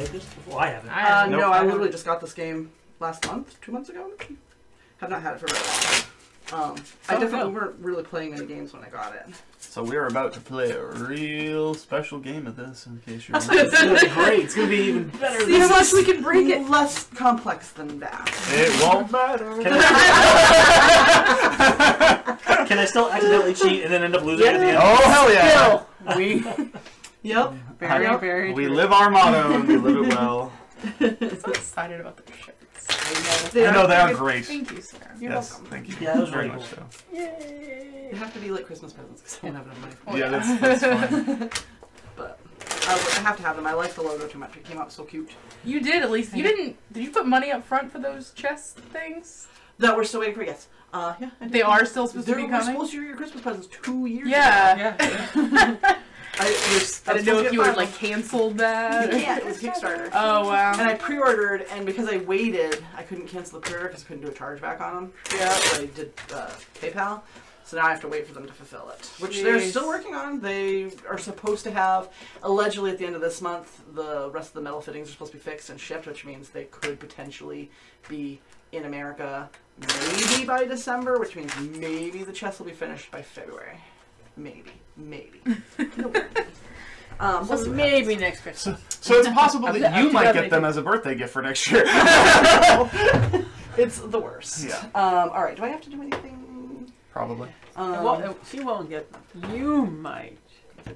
played this before? I haven't. No, I literally just got this game last month, 2 months ago. Have not had it for very long. I definitely weren't really playing many games when I got it. So we're about to play a real special game of this, in case you're It's going to be great. It's going to be even better See how much we can bring it less complex than that. It won't matter. Can I still accidentally cheat and then end up losing at the end? Oh, hell yeah. Yep. We live our motto and we live it well. I'm so excited about the shirts. I know they are great. Thank you, Sarah. You're welcome. Thank you. Yeah, that was very really much cool. so. Yay! They have to be like Christmas presents because I don't have enough money for them. Yeah, that's fine. But I have to have them. I like the logo too much. It came out so cute. You did at least. You didn't. Did you put money up front for those chest things? That we're still waiting for. Yes. Yeah. They are still supposed to be coming. They were supposed to be your Christmas presents 2 years ago. Yeah. I didn't know if you had like canceled that. Yeah, it was Kickstarter. Oh wow. And I pre-ordered, and because I waited, I couldn't cancel the pre-order because I couldn't do a chargeback on them. Yeah. So I did PayPal. So now I have to wait for them to fulfill it, which they're still working on. They are supposed to have, allegedly at the end of this month, the rest of the metal fittings are supposed to be fixed and shipped, which means they could potentially be in America maybe by December, which means maybe the chest will be finished by February. Maybe. No guarantee. So maybe next Christmas. So it's possible that you might get them as a birthday gift for next year. It's the worst. Yeah. All right. Do I have to do anything? Probably. She won't get them. You might.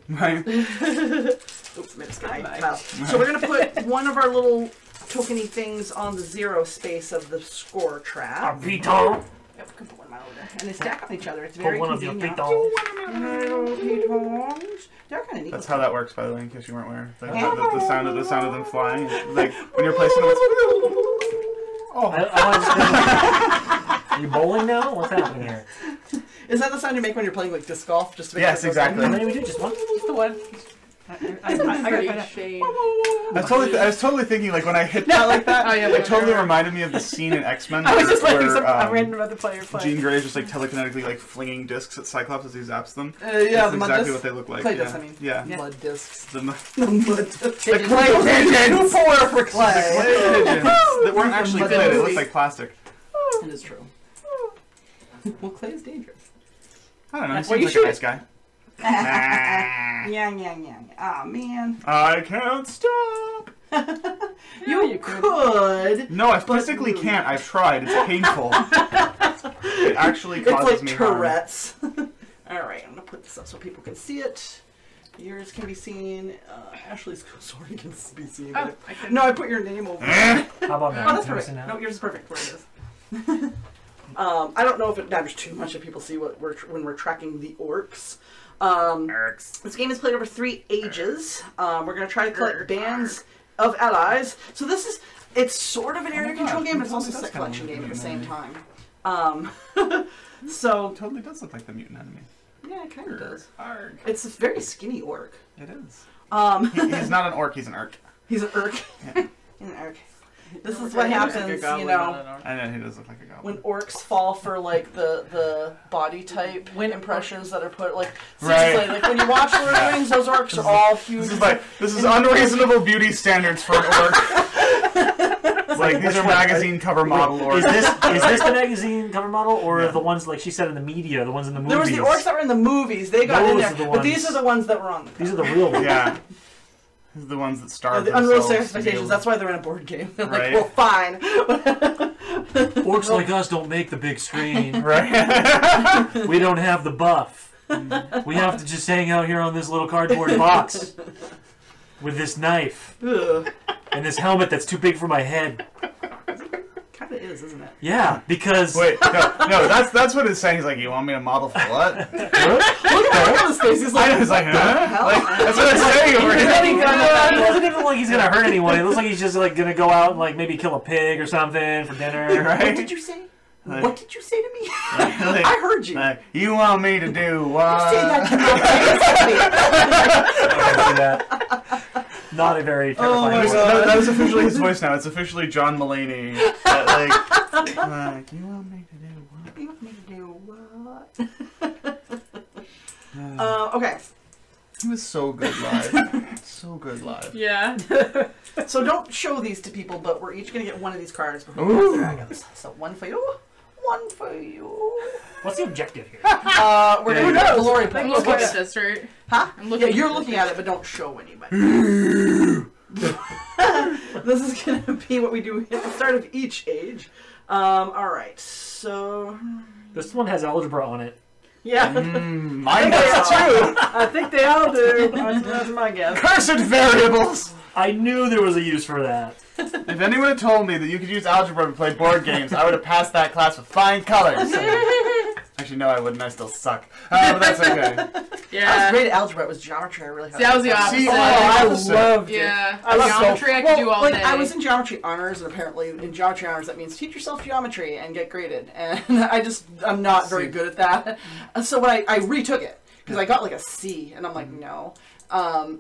Right. Oops, made a mistake. So we're gonna put one of our little tokeny things on the 0 space of the score trap. Vito. Yep, we can put one of my over there. And they stack on each other. It's very Put one of your convenient. Vitos. They're kind of neat. That's how that works, by the way, in case you weren't aware. Like, the sound of them flying, like when you're placing them. Oh. Are you bowling now? What's happening here? Is that the sound you make when you're playing like disc golf? Just to make Yes, exactly. How many we do? Just one? Just the one. I got shade. I was totally thinking like when I hit that like that, it totally reminded me of the scene in X-Men I was just where letting a random other player play. Jean Grey is just like telekinetically like flinging discs at Cyclops as he zaps them. Yeah, that's exactly what they look like. Clay discs, I mean. Yeah. Mud discs. The mud discs. The clay pigeons! Too poor for clay. The clay pigeons that weren't actually clay, they looked like plastic. It is true. Well, clay is dangerous. I don't know, he seems like a nice guy. Yeah. Oh, man. I can't stop. You could. No, I physically can't. I've tried. It's painful. It actually causes me harm. Tourette's. All right, I'm gonna put this up so people can see it. Yours can be seen. Ashley's sword can be seen. Oh, no, I put your name over. How about that? Oh, that's perfect. No, yours is perfect where it is. I don't know if it matters too much if people see what when we're tracking the orcs. This game is played over 3 ages. We're going to try to collect bands of allies. So it's sort of an area control game, but it's also a set collection game at the same time. So it totally does look like the mutant enemy. Yeah, it kind of does. Arg. It's a very skinny orc. It is. He's not an orc, he's an urk. He's an urk. Yeah. He's an urk. This is what happens, you know. I know, he does look like a goblin. When orcs fall for like the body type impressions that are put like seriously, like when you watch Lord of the Rings, those orcs are all huge. This is unreasonable beauty standards for an orc. Like these are magazine cover model orcs. Is this the magazine cover model, or the ones like she said in the media, the ones in the movies? There was the orcs that were in the movies. They got in there, but these are the ones that were on the cover. These are the real ones. Yeah. These are the ones that starve the unrealistic expectations. That's why they're in a board game. They're like, well, fine. Orcs like us don't make the big screen. Right. We don't have the buff. We have to just hang out here on this little cardboard box with this knife and this helmet that's too big for my head. Kind of is, isn't it? Yeah, because wait, no, that's what it's saying. He's like, you want me to model for what? Look at his face. He's like, huh? Like, that's what it's saying over here. It doesn't even look like he's gonna hurt anyone. It looks like he's just like gonna go out and like maybe kill a pig or something for dinner. Right? What did you say? What did you say to me? I heard you. You want me to do what? You say that to me. Not a very terrifying voice. That was officially his voice now. It's officially John Mulaney. Like, you want me to do what? You want me to do what? Okay. He was so good live. So good live. Yeah. So don't show these to people, but we're each gonna get one of these cards before we Ooh. the dragons. So one for you, one for you. What's the objective here? We're Yeah, gonna who get knows? glory I'm points. looking at this, right? Huh? I'm looking Yeah, you're at looking this. at it, but don't show anybody. This is gonna be what we do at the start of each age. All right. So This one has algebra on it. yeah. Mine does too. I think they all do. That's my guess. Cursed variables. I knew there was a use for that. If anyone had told me that you could use algebra to play board games, I would have passed that class with flying colors. Actually, no, I wouldn't. I still suck. But that's okay. I was Yeah. great at algebra. It was geometry. I really had. See, I was the opposite. See, I opposite. loved it. Yeah. I love Geometry I could Well, do all like day. I was in geometry honors, and apparently in geometry honors that means teach yourself geometry and get graded. And I'm not very good at that. And so when I retook it because I got like a C, and I'm like no.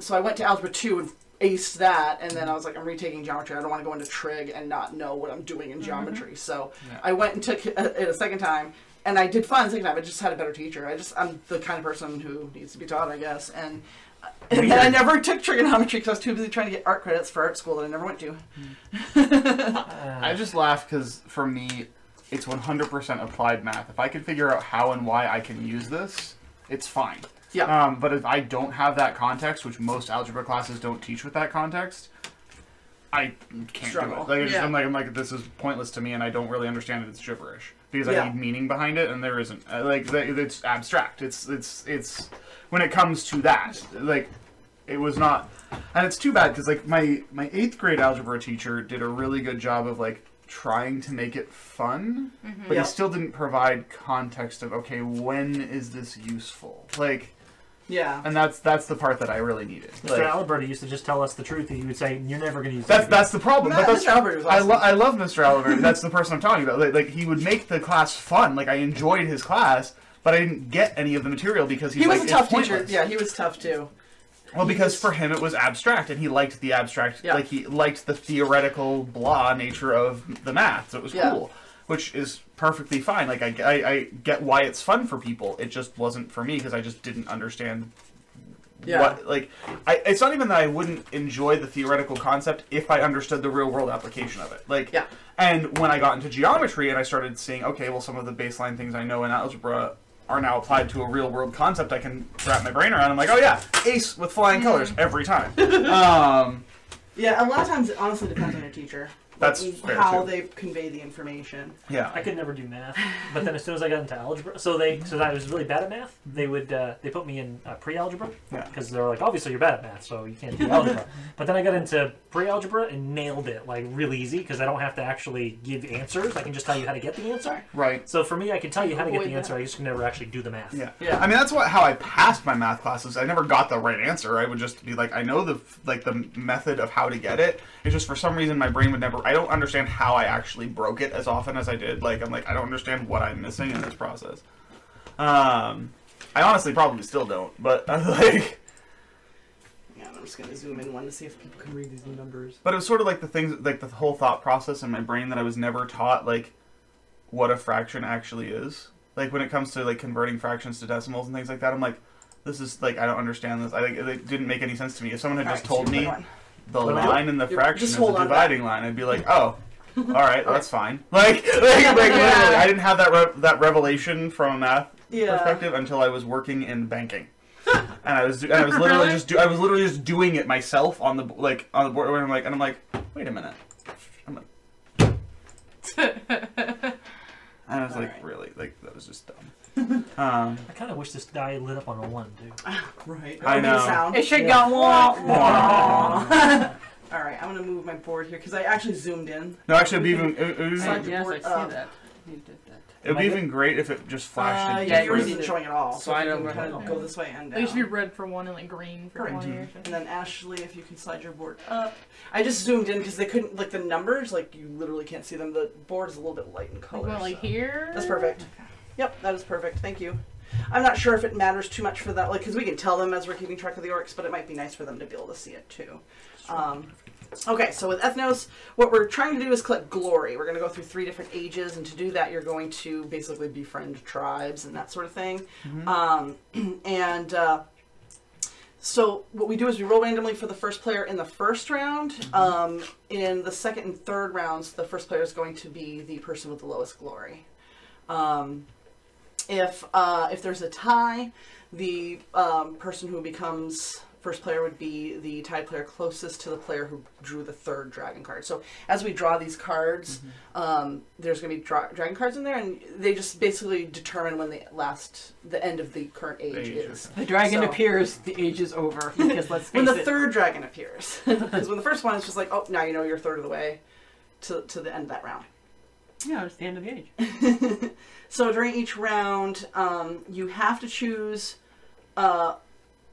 So I went to algebra 2 and aced that, and then I was like, I'm retaking geometry. I don't want to go into trig and not know what I'm doing in geometry. So I went and took it a second time. And I did fine the second time. I just had a better teacher. I'm the kind of person who needs to be taught, I guess. And then I never took trigonometry because I was too busy trying to get art credits for art school that I never went to. I just laugh because for me, it's 100% applied math. If I can figure out how and why I can use this, it's fine. Yeah. But if I don't have that context, which most algebra classes don't teach with that context, I can't Struggle. do it. Like, Yeah. I'm like, this is pointless to me, and I don't really understand it. It's gibberish because Yeah. I need meaning behind it, and there isn't. It's abstract. It's when it comes to that, like, it was not, and it's too bad because like my 8th grade algebra teacher did a really good job of like trying to make it fun, but Yeah. he still didn't provide context of okay, when is this useful? Like. Yeah. And that's the part that I really needed. Mr. Alberta used to just tell us the truth. He would say, "You're never going to use That's the problem. But that's Mr. Albert was awesome. I love Mr. Albert. That's the person I'm talking about. Like he would make the class fun. Like I enjoyed his class, but I didn't get any of the material because he's He was like, a tough it's teacher. pointless. Yeah, he was tough too. Well, because for him it was abstract, and he liked the abstract. Yeah. Like he liked the theoretical blah nature of the math. So it was Yeah. cool, which is perfectly fine. Like I get why it's fun for people. It just wasn't for me because I just didn't understand. Yeah. What, like, it's not even that I wouldn't enjoy the theoretical concept if I understood the real world application of it. Like, Yeah. And when I got into geometry and I started seeing, okay, well, some of the baseline things I know in algebra are now applied to a real world concept I can wrap my brain around. I'm like, oh yeah, ace with flying colors every time. Yeah, a lot of times it honestly depends on your teacher. That's Like, fair, how too. they convey the information. Yeah. I could never do math, but then as soon as I got into algebra, so I was really bad at math. They put me in pre-algebra Yeah. because they were like, obviously you're bad at math, so you can't do algebra. But then I got into pre-algebra and nailed it like really easy because I don't have to actually give answers. I can just tell you how to get the answer. Right. So for me, I can tell you how to get Avoid the answer. I just can never actually do the math. Yeah. Yeah. I mean, that's how I passed my math classes. I never got the right answer. I would just be like, I know the method of how to get it. It's just for some reason my brain would never. I don't understand how I actually broke it as often as I did. Like I'm like I don't understand what I'm missing in this process. I honestly probably still don't, but I'm like. Yeah, I'm just gonna zoom in one to see if people can read these new numbers. But it was sort of like the things, like the whole thought process in my brain that I was never taught, like what a fraction actually is. Like when it comes to like converting fractions to decimals and things like that, I'm like, this is like I don't understand this. I think it didn't make any sense to me. If someone had just told me the What am I line in the fraction just is hold a on to dividing line, I'd be like, oh, all right, that's fine. Like literally, I didn't have that revelation from a math perspective until I was working in banking. And I was literally just doing it myself on the board where I'm like, wait a minute. And I was like, really? Like, that was just dumb. I kind of wish this die lit up on a 1, dude. Right. I know. Sound. It should go wah, wah. All right, I'm gonna move my board here because I actually zoomed in. No, actually, it'd be even, Slide your Yes, I board see up. that. You did that. it'd be even great if it just flashed in Yeah, different. yours isn't showing at all. So Slide you can over. kind of go this way and It down. used to be red for one and like green for Correct. one year. And then Ashley, if you can slide your board up. I just zoomed in because they couldn't, like the numbers, like you literally can't see them. The board is a little bit light in color. Like, so. here. That's perfect. Yep, that is perfect. Thank you. I'm not sure if it matters too much for that, like, because we can tell them as we're keeping track of the orcs, but it might be nice for them to be able to see it too. Okay, so with Ethnos, what we're trying to do is collect glory. We're going to go through 3 different ages, and to do that, you're going to basically befriend tribes and that sort of thing. So what we do is we roll randomly for the first player in the first round. In the second and third rounds, the first player is going to be the person with the lowest glory. If there's a tie, the person who becomes first player would be the tied player closest to the player who drew the third dragon card. So as we draw these cards, there's going to be dragon cards in there, and they just basically determine when the end of the current age is. The dragon appears, the age is over. Because let's face when the it. third dragon appears. Because when the first one is just like, oh, now you know you're a third of the way to the end of that round. Yeah, it's the end of the age. So during each round, you have to choose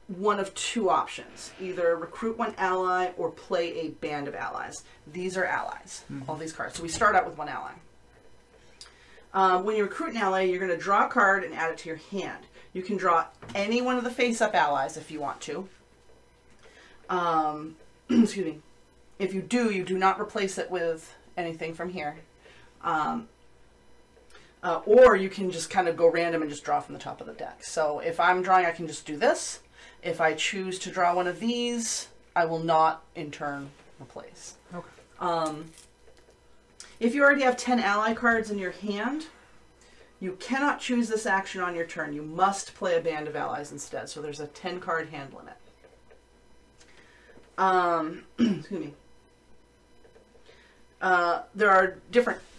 one of two options. Either recruit one ally or play a band of allies. These are allies, all these cards. So we start out with one ally. When you recruit an ally, you're going to draw a card and add it to your hand. You can draw any one of the face-up allies if you want to. Excuse me. If you do, you do not replace it with anything from here. Or you can just kind of go random and just draw from the top of the deck. So if I'm drawing, I can just do this. If I choose to draw one of these, I will not in turn replace. Okay. If you already have 10 ally cards in your hand, you cannot choose this action on your turn. You must play a band of allies instead. So there's a 10 card hand limit. Excuse me.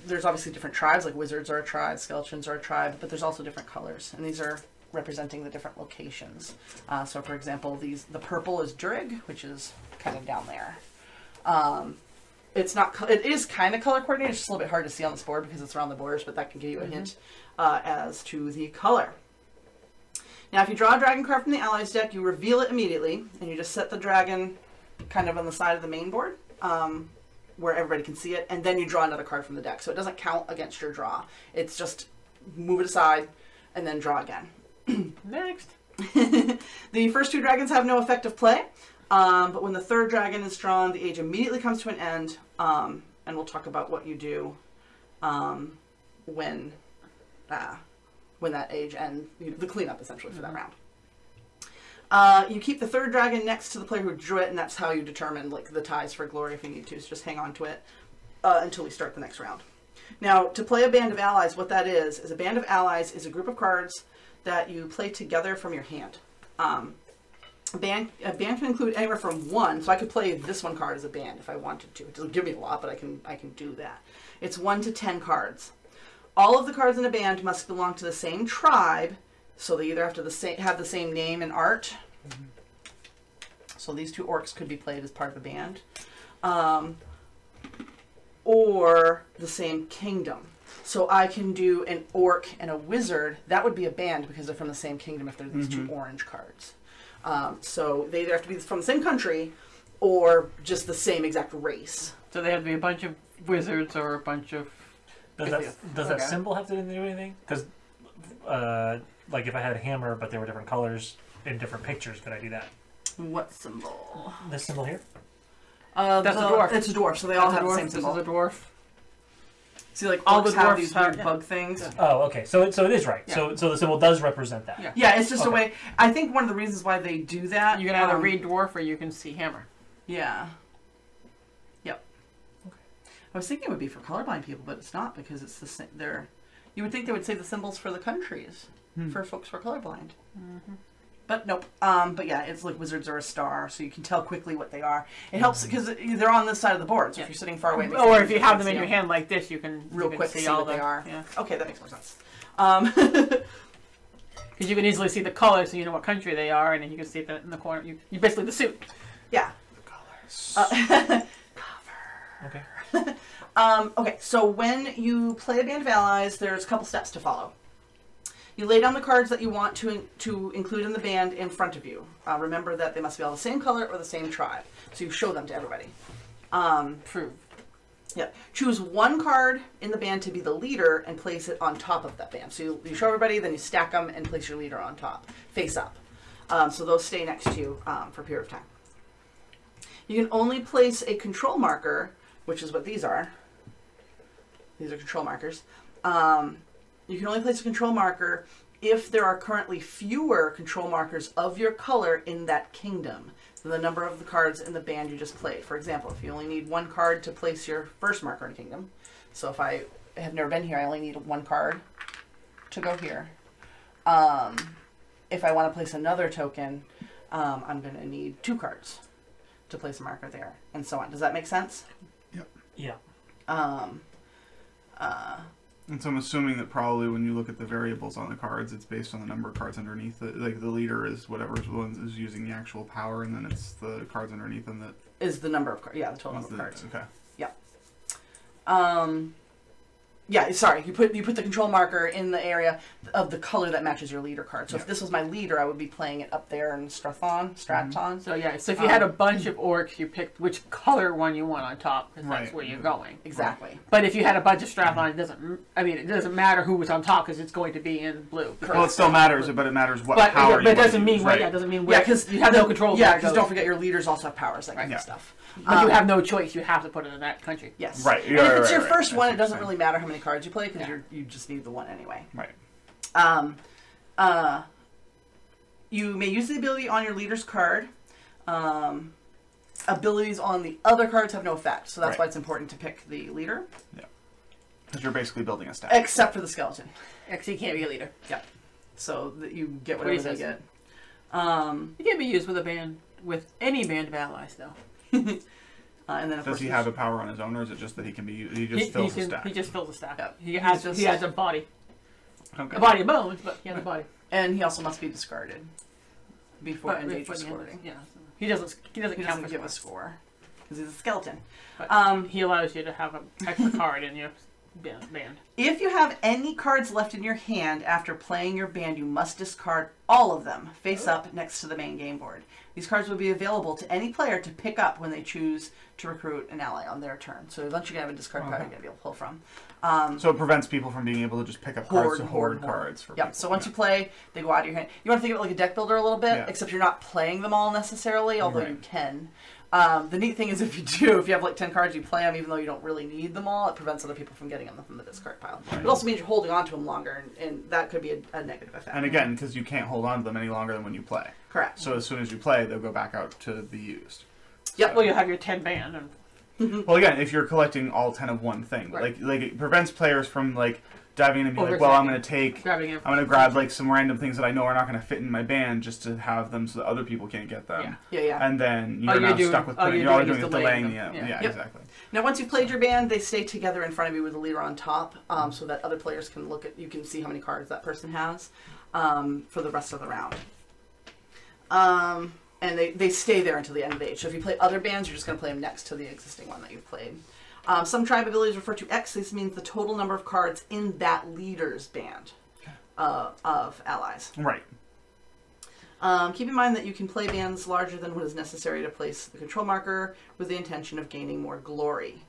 There's obviously different tribes, like wizards are a tribe, skeletons are a tribe, but there's also different colors, and these are representing the different locations. So for example, the purple is Durig, which is kind of down there. It is kind of color coordinated, it's just a little bit hard to see on this board because it's around the borders, but that can give you a hint as to the color. Now if you draw a dragon card from the allies deck, you reveal it immediately, and you just set the dragon kind of on the side of the main board. Where everybody can see it, and then you draw another card from the deck. So it doesn't count against your draw. It's just move it aside and then draw again. Next. The first two dragons have no effective play, but when the third dragon is drawn, the age immediately comes to an end, and we'll talk about what you do when that age ends, the cleanup essentially for that round. You keep the third dragon next to the player who drew it, and that's how you determine like the ties for glory if you need to. So just hang on to it until we start the next round. Now, to play a band of allies, what that is a band of allies is a group of cards that you play together from your hand. A band can include anywhere from one, so I could play this one card as a band if I wanted to. It doesn't give me a lot, but I can do that. It's 1 to 10 cards. All of the cards in a band must belong to the same tribe. So they either have to have the same name and art. So these two orcs could be played as part of a band. Or the same kingdom. So I can do an orc and a wizard. That would be a band because they're from the same kingdom if they're these two orange cards. So they either have to be from the same country or just the same exact race. So they have to be a bunch of wizards or a bunch of... Does that symbol have to do anything? Because... like if I had a hammer, but they were different colors in different pictures, could I do that? What symbol? This symbol here? That's a dwarf. It's a dwarf, so they all have the same symbol. This is a dwarf. See, like all the orcs have dwarfs these have weird bug things. Yeah. Oh, okay. So it is right. Yeah. So the symbol does represent that. Yeah. Yeah, it's just a way. I think one of the reasons why they do that. You can either read dwarf or you can see hammer. Yeah. Yep. Okay. I was thinking it would be for colorblind people, but it's not because it's the same. You would think they would say the symbols for the countries for folks who are colorblind. But nope. But yeah, it's like wizards are a star, so you can tell quickly what they are. It helps because they're on this side of the board, so if you're sitting far away... Or if you have them in your hand like this, you can real quick see all what they are. Yeah. Okay, that makes more sense. Because you can easily see the color, so you know what country they are, and then you can see it in the corner. You basically the suit. Yeah. Colors. Cover. Okay. Okay, so when you play a band of allies, there's a couple steps to follow. You lay down the cards that you want to include in the band in front of you. Remember that they must be all the same color or the same tribe. So you show them to everybody. True. Yeah. Choose one card in the band to be the leader and place it on top of that band. So you show everybody, then you stack them and place your leader on top, face up. So those stay next to you for a period of time. You can only place a control marker, which is what these are. These are control markers. You can only place a control marker if there are currently fewer control markers of your color in that kingdom than the number of the cards in the band you just played. For example, if you only need one card to place your first marker in a kingdom, so if I have never been here, I only need one card to go here. If I want to place another token, I'm going to need 2 cards to place a marker there, and so on. Does that make sense? Yep. Yeah. And so I'm assuming that probably when you look at the variables on the cards, it's based on the number of cards underneath it. Like the leader is whatever one is using the actual power, and then it's the cards underneath them that Is the number of cards. Yeah, the total number of cards. Okay. Yeah, sorry. You put the control marker in the area of the color that matches your leader card. So if this was my leader, I would be playing it up there in Straton. So yeah, so if you had a bunch of orcs, you picked which color one you want on top, because that's where you're going. Exactly. Right. But if you had a bunch of Strathon, it doesn't matter who was on top, because it's going to be in blue. Well, it still matters, but it matters what but, power. But it doesn't you mean right. it doesn't mean because you have no control. Yeah, because don't forget your leaders also have powers, that kind of stuff. But you have no choice. You have to put it in that country. Yes. Right. And if it's your first one, it doesn't really matter how many cards you play, because you just need the one anyway. Right. You may use the ability on your leader's card. Abilities on the other cards have no effect, so that's why it's important to pick the leader. Yeah. Because you're basically building a stack. Except for the skeleton. Actually, you can't be a leader. Yep. So that you get whatever they get. You can't be used with a band, with any band of allies, though. And then Does he have a power on his own, or is it just that he can be? He just fills the stack. He just fills the stack. Yep. He has a body. Okay. A body of bones, but he has a body. And he also must be discarded before end age discarding. Yeah. So he doesn't give a score because he's a skeleton. But he allows you to have an extra card in your band. If you have any cards left in your hand after playing your band, you must discard all of them face up next to the main game board. These cards will be available to any player to pick up when they choose to recruit an ally on their turn. So once you're going to have a discard card, you're going to be able to pull from. So it prevents people from being able to just pick up cards to hoard cards. For people. So once you play, they go out of your hand. You want to think of it like a deck builder a little bit, except you're not playing them all necessarily, although you can. The neat thing is if you have like 10 cards, you play them even though you don't really need them all, it prevents other people from getting them from the discard pile. Right. It also means you're holding on to them longer, and that could be a negative effect. And again, because you can't hold on to them any longer than when you play. Correct. So as soon as you play, they'll go back out to be used. Yep. Well, you have your 10 band. And well, again, if you're collecting all 10 of one thing, like it prevents players from like diving in and being like, well, I'm going to grab like some random things that I know are not going to fit in my band just to have them so that other people can't get them. Yeah. And then you're now stuck with putting, you're doing is delaying the exactly. Now, once you've played your band, they stay together in front of you with the leader on top, so that other players can you can see how many cards that person has for the rest of the round. And they stay there until the end of the age. So if you play other bands, you're just going to play them next to the existing one that you've played. Some tribe abilities refer to X. This means the total number of cards in that leader's band of allies. Right. Keep in mind that you can play bands larger than what is necessary to place the control marker with the intention of gaining more glory.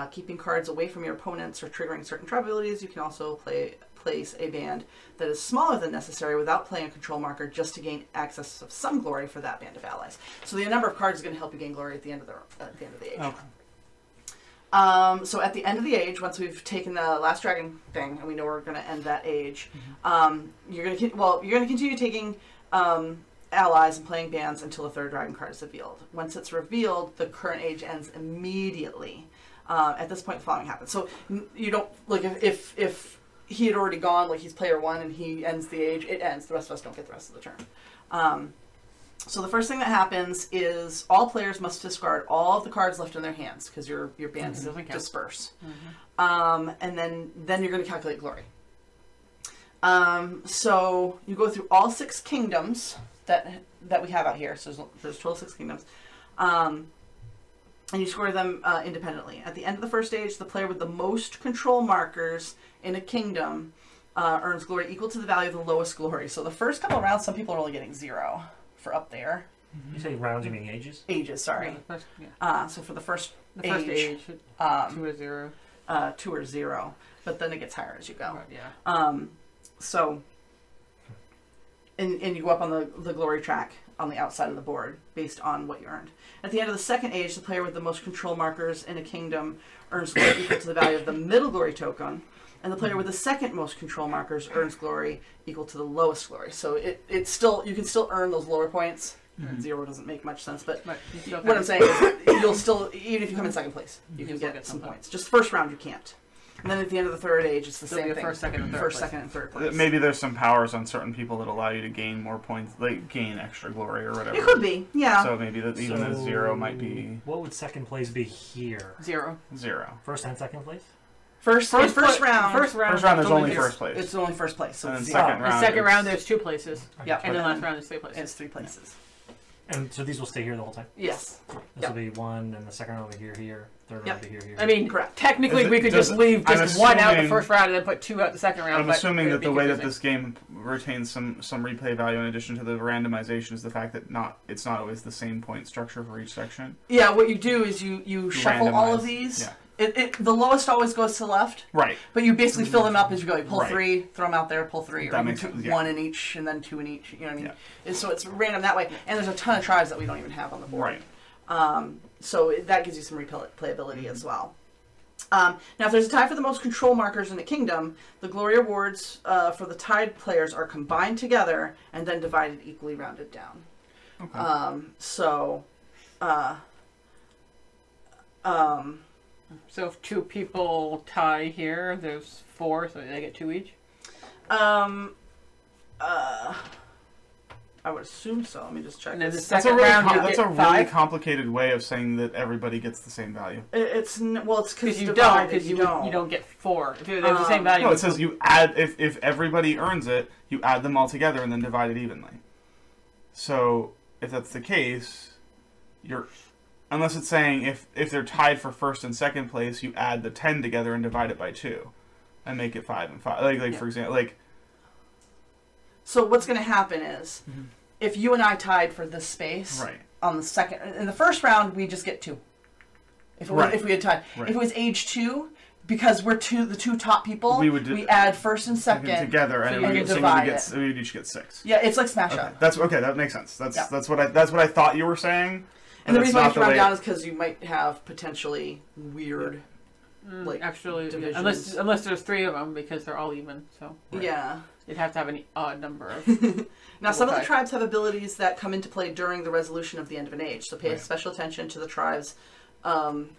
Keeping cards away from your opponents or triggering certain tribe abilities, you can also place a band that is smaller than necessary without playing a control marker just to gain access of some glory for that band of allies. So the number of cards is going to help you gain glory at the end of the age. Okay. So at the end of the age, once we've taken the last dragon thing and we know we're going to end that age, you're going to continue taking allies and playing bands until the third dragon card is revealed. Once it's revealed, the current age ends immediately. At this point, the following happens. So you don't like if he had already gone, like he's player 1 and he ends the age, it ends. The rest of us don't get the rest of the turn. So the first thing that happens is all players must discard all of the cards left in their hands because your bands disperse. And then you're going to calculate glory. So you go through all 6 kingdoms that we have out here. So there's total 6 kingdoms. And you score them independently. At the end of the first stage, the player with the most control markers in a kingdom earns glory equal to the value of the lowest glory. So the first couple of rounds, some people are only getting 0 for up there. You say rounds, you mean ages? Ages, sorry. So for the first age 2 or 0. 2 or 0. But then it gets higher as you go. Right, yeah. So, and you go up on the glory track on the outside of the board based on what you earned. At the end of the second age, the player with the most control markers in a kingdom earns glory equal to the value of the middle glory token. and the player with the second most control markers earns glory equal to the lowest glory. So it's still, you can still earn those lower points. 0 doesn't make much sense, but what I'm saying is you'll still, even if you come in second place, you can get some points. Just first round you can't. And then at the end of the third age, it's the same thing. First, second, and third place. Maybe there's some powers on certain people that allow you to gain more points, like gain extra glory or whatever. It could be, yeah. So maybe that even the 0 might be... What would second place be here? 0. 0. First and second place? First round. First round, there's only first place. It's only first place. So And then it's second zero. round. Second round, there's 2 places. Yeah. And then last round, there's 3 places. It's 3 places. And so these will stay here the whole time? Yes. This will be 1, and the second round will be here, third round will be here. I mean, correct. Technically, we could just leave just 1 out the assuming- first round and then put 2 out the second round. I'm but assuming it'd that be the way that confusing. this game retains some replay value in addition to the randomization is the fact that it's not always the same point structure for each section. Yeah, what you do is you shuffle all of randomize. these. Yeah. The lowest always goes to the left, Right. but you basically fill them up as you go. You pull Right. 3, throw them out there, pull 3, That or makes you sense, do yeah. 1 in each, and then 2 in each. You know what I mean? Yeah. And so it's random that way. And there's a ton of tribes that we don't even have on the board. Right. So that gives you some replayability as well. Now, if there's a tie for the most control markers in a kingdom, the glory awards for the tied players are combined together and then divided equally rounded down. Okay. So if 2 people tie here, there's 4, so they get 2 each? I would assume so. Let me just check. And then the this. That's second round, you that's get a really 5? complicated way of saying that everybody gets the same value. It's because you don't, because you don't get 4. If they're the same value. No, it says you add, if everybody earns it, you add them all together and then divide it evenly. So, if that's the case, unless it's saying if they're tied for first and second place, you add the 10 together and divide it by 2. And make it 5 and 5. Like for example, So what's going to happen is, if you and I tied for this space, right. on the second, in the first round, we just get 2. If we had tied, Right. if it was age 2, because we're the 2 top people, we add first and second together, and so we would each get 6. Yeah, it's like Smash Okay. Up. That's okay. That makes sense. That's what I thought you were saying. And the reason why it's round down is because you might have potentially weird, Actually, divisions. unless there's 3 of them, because they're all even. So Yeah. you'd have to have an odd number of. Now, some of the tribes have abilities that come into play during the resolution of the end of an age. So pay special attention to the tribes of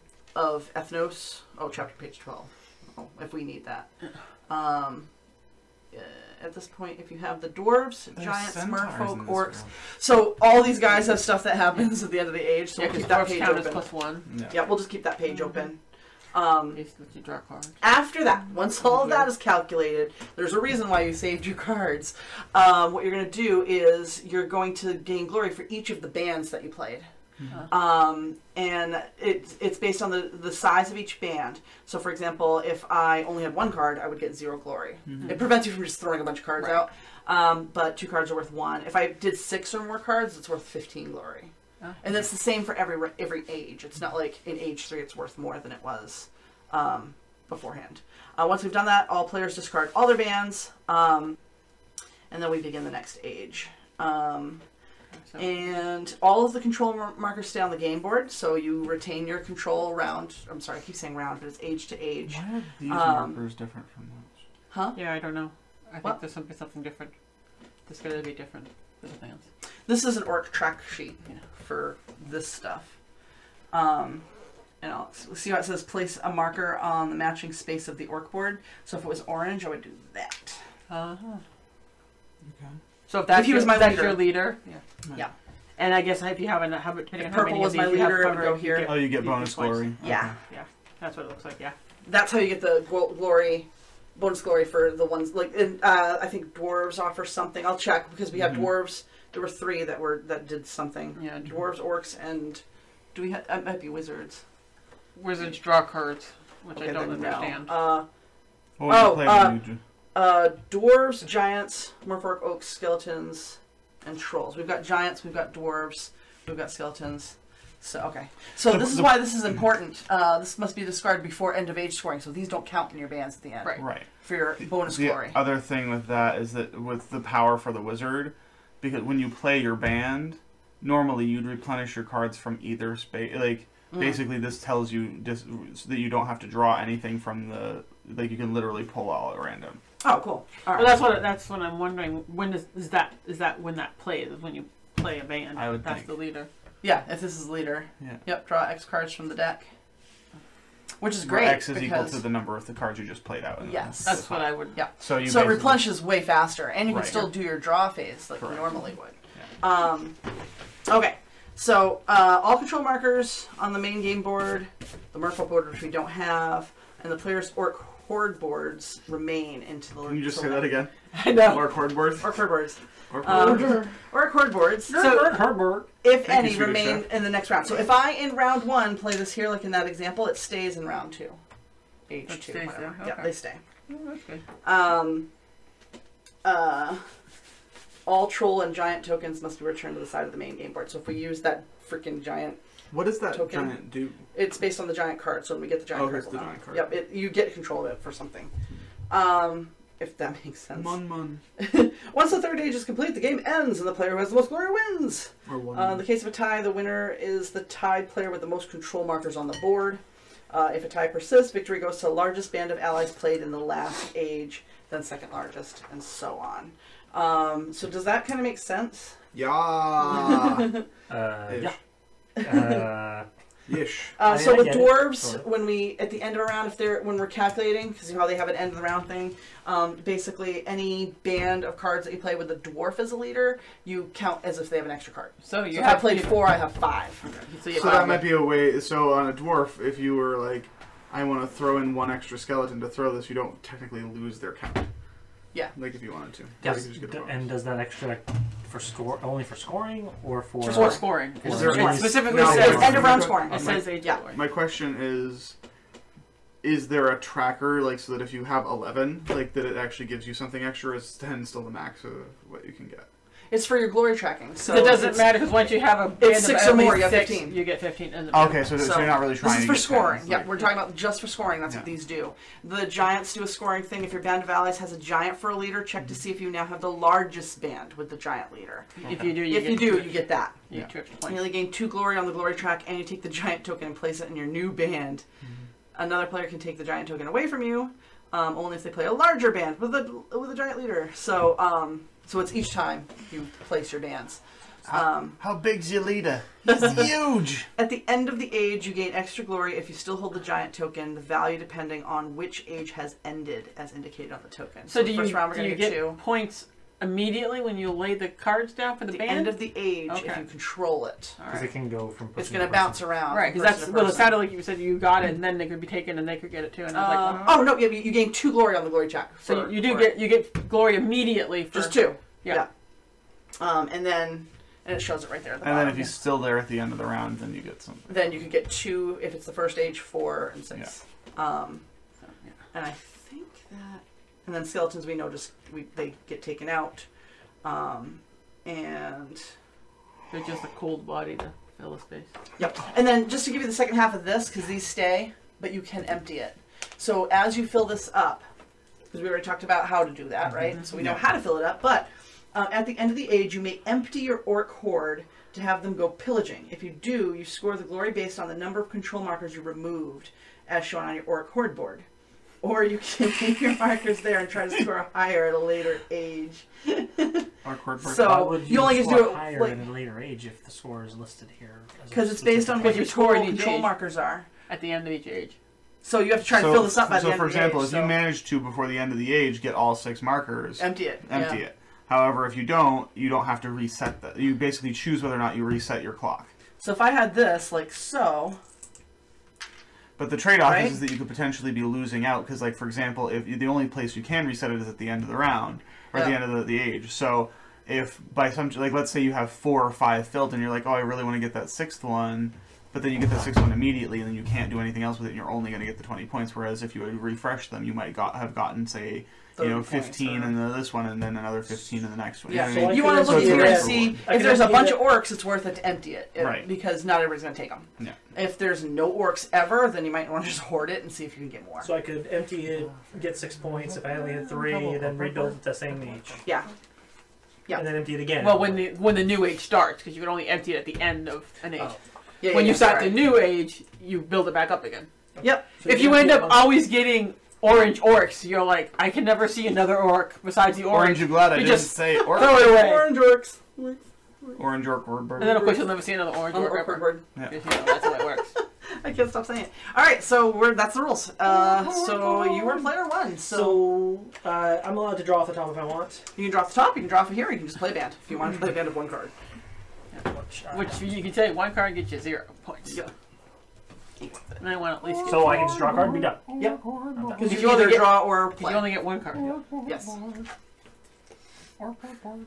Ethnos. Oh, chapter page 12. Oh, if we need that. At this point, if you have the dwarves, giants, merfolk, orcs. So all these guys have stuff that happens at the end of the age. So we'll keep that page open. +1. Yeah, we'll just keep that page open. You draw cards. After that, once all of that is calculated, there's a reason why you saved your cards. What you're going to do is you're going to gain glory for each of the bands that you played. And it's based on the size of each band. So, for example, if I only had 1 card, I would get 0 glory. It prevents you from just throwing a bunch of cards out. But 2 cards are worth 1. If I did 6 or more cards, it's worth 15 glory. And that's the same for every age. It's not like in age 3 it's worth more than it was beforehand. Once we've done that, all players discard all their bands, and then we begin the next age. And all of the control markers stay on the game board, so you retain your control round. I'm sorry, I keep saying round, but it's age to age. Why are these markers different from those? Huh? Yeah, I don't know. I think there's something different. There's going to be different for the bands. This is an orc track sheet for this stuff. And I'll see how it says place a marker on the matching space of the orc board. So if it was orange, I would do that. Okay. So if that's he was my leader. your leader, Yeah. And I guess if you have enough, If purple was my leader, it would go here. Oh, you get bonus points. glory. Yeah. Yeah, that's what it looks like. Yeah. That's how you get the glory, bonus glory for the ones like. I think dwarves offer something. I'll check because we have dwarves. There were 3 that did something. Yeah. Dwarves, orcs, and do we have? It might be wizards. Wizards draw cards, which I Okay, don't then no. understand. What would you play when you Dwarves, giants, merfolk, oaks, skeletons, and trolls. We've got giants, we've got dwarves, we've got skeletons. So okay. So this is why this is important. This must be discarded before end of age scoring, so these don't count in your bands at the end. Right. For your bonus The glory. other thing with that is that with the power for the wizard, because when you play your band, normally you'd replenish your cards from either space. Like Basically, this tells you just so that you don't have to draw anything from the like. You can literally pull all at random. Oh, cool. All right. Well, that's what I'm wondering. When is that when that plays? Is when you play a band? I would That's think. the leader. Yeah, if this is leader. Yeah. Yep. Draw X cards from the deck. Which is Where great. X is equal because to the number of the cards you just played out. In Yes. That's what I would. Yeah. So you So it basically- replenishes way faster, and you can Right. still do your draw phase like Correct. you normally would. Okay, so all control markers on the main game board, the Merfolk board, which we don't have, and the player's Orc Horde boards remain into the. Can you just say that again? I know. Or card boards? Orc Horde boards. Orc Orc Horde boards. So, If Thank any, you, Swedish remain chef. in the next round. So if I, in round 1, play this here, like in that example, it stays in round 2. Age It 2, stays whatever. there, Yeah, okay. they stay. Oh, that's good. All troll and giant tokens must be returned to the side of the main game board. So if we use that freaking giant, What does that Token. giant do? it's based on the giant card. So when we get the giant Okay, card, it's the we'll know. giant card. Yep, you get control of it for something. If that makes sense. Mun. Once the third age is complete, the game ends, and the player who has the most glory wins. Or one. In the case of a tie, the winner is the tied player with the most control markers on the board. If a tie persists, victory goes to the largest band of allies played in the last age, then second largest, and so on. So does that kind of make sense? Yeah. Yeah. Yish. So I with get it. dwarves, Sort of. when we at the end of a round, when we're calculating, because you know how they have an end of the round thing, basically any band of cards that you play with a dwarf as a leader, you count as if they have an extra card. So you So if have I played 4, I have 5. So you So have that might be a way. So on a dwarf, if you were like, I want to throw in one extra skeleton to throw this, you don't technically lose their count. Yeah. Like if you wanted to. Or Yes. you could just get a bonus. And does that extra for only for scoring or for? for scoring. Is It there any- specifically No, says end of round scoring. It says age. Yeah. glory. My question is there a tracker, like, so that if you have 11, like, that it actually gives you something extra, or is 10 still the max of what you can get? It's for your glory tracking. So So it doesn't it's- matter because once you have a band It's of 6 at or more, least you have 6, 15. You get 15 in the Okay, so you're not really trying This is to for get scoring. 10s, Yeah, like- we're talking about just for scoring. That's what Yeah. these do. The giants do a scoring thing. If your band of allies has a giant for a leader, check to see if you now have the largest band with the giant leader. If you do, you If get you do, two you get that. You get 2 extra You points. only gain 2 glory on the glory track, and you take the giant token and place it in your new band. Another player can take the giant token away from you, only if they play a larger band with a giant leader. So, so it's each time you place your bands. How big's your leader? He's huge! At the end of the age, you gain extra glory if you still hold the giant token, the value depending on which age has ended, as indicated on the token. So the do first you, round we're do going you to get get 2. points immediately when you lay the cards down for the At the band? end of the age, if Okay. you control it. All Because right. it can go from. It's person going to person. bounce around. Right, from because person that's to well. It person. sounded like you said you got it, and then they could be taken, and they could get it too. And I was like, Oh no, yeah, you gain 2 glory on the glory check. so for- you do for get you get glory immediately for just 2. Yeah. And it shows it right there at the And then bottom. if he's still there at the end of the round, then you get something. Then you could get 2 if it's the first age, 4 and 6. Yeah. And I think that, and then skeletons we know they get taken out, and They're just a cold body to fill the space. yep. And then just to give you the second half of this, because these stay, but you can empty it. So as you fill this up, because we already talked about how to do that, right? So we know Yeah. how to fill it up, but at the end of the age, you may empty your orc horde to have them go pillaging. If you do, you score the glory based on the number of control markers you removed, as shown on your orc horde board. Or you can leave your markers there and try to score higher at a later age. Or cord break. So- Why would you only get to score do it, higher like- at a later age if the score is listed here? as a Because it's based on specific- what Because your you score total at each control age. markers are. At the end of each age. So you have to try to fill this up by the end for of the example, age. if you manage to, before the end of the age, get all 6 markers, empty it. empty yeah. it. However, if you don't have to reset that. You basically choose whether or not you reset your clock. So if I had this, like so, But the trade-off Right? is that you could potentially be losing out because, like, for example, if the only place you can reset it is at the end of the round or at the Yeah. end of the age. So if by some, like, let's say you have 4 or 5 filled and you're like, oh, I really want to get that 6th one, but then you get that 6th one immediately and then you can't do anything else with it and you're only going to get the 20 points. Whereas if you had refreshed them, you might have gotten, say, 30 you know, points 15 or- in this one and then another 15 in the next one. yeah. You know what I mean? You want to So look it's here a and risk see reward. I if can there's a empty bunch it. of orcs, it's worth it to empty it, Right. because not everybody's going to take them. Yeah. If there's no orcs ever, then you might want to just hoard it and see if you can get more. So I could empty it, get 6 points. If I only had 3, then rebuild it the same age, Yeah. Yeah. and then empty it again. Well, when the new age starts, because you can only empty it at the end of an age. Oh. Yeah, when you start right. the new age, you build it back up again. Yep. So If you have end to up get always getting orange orcs, you're like, I can never see another orc besides the Orange, orange. you glad I You didn't just say orc? Throw it away. Orange orcs. Orange orc word bird. And then of course you'll never see another orange orc Orc ever. word. Yeah. Because, you know, that's how it works. I can't stop saying it. All right, so that's the rules. So you were player one. So I'm allowed to draw off the top if I want. you can draw off the top. You can draw from here. You can just play a band if you want to play a band of one card. Which you can say one card gets you 0 points. Yep. And I want to at least get So I can just draw a card and be done. Yep. Because you If can either get- draw or you play. only get one card. Yes. Orc, orc, orc.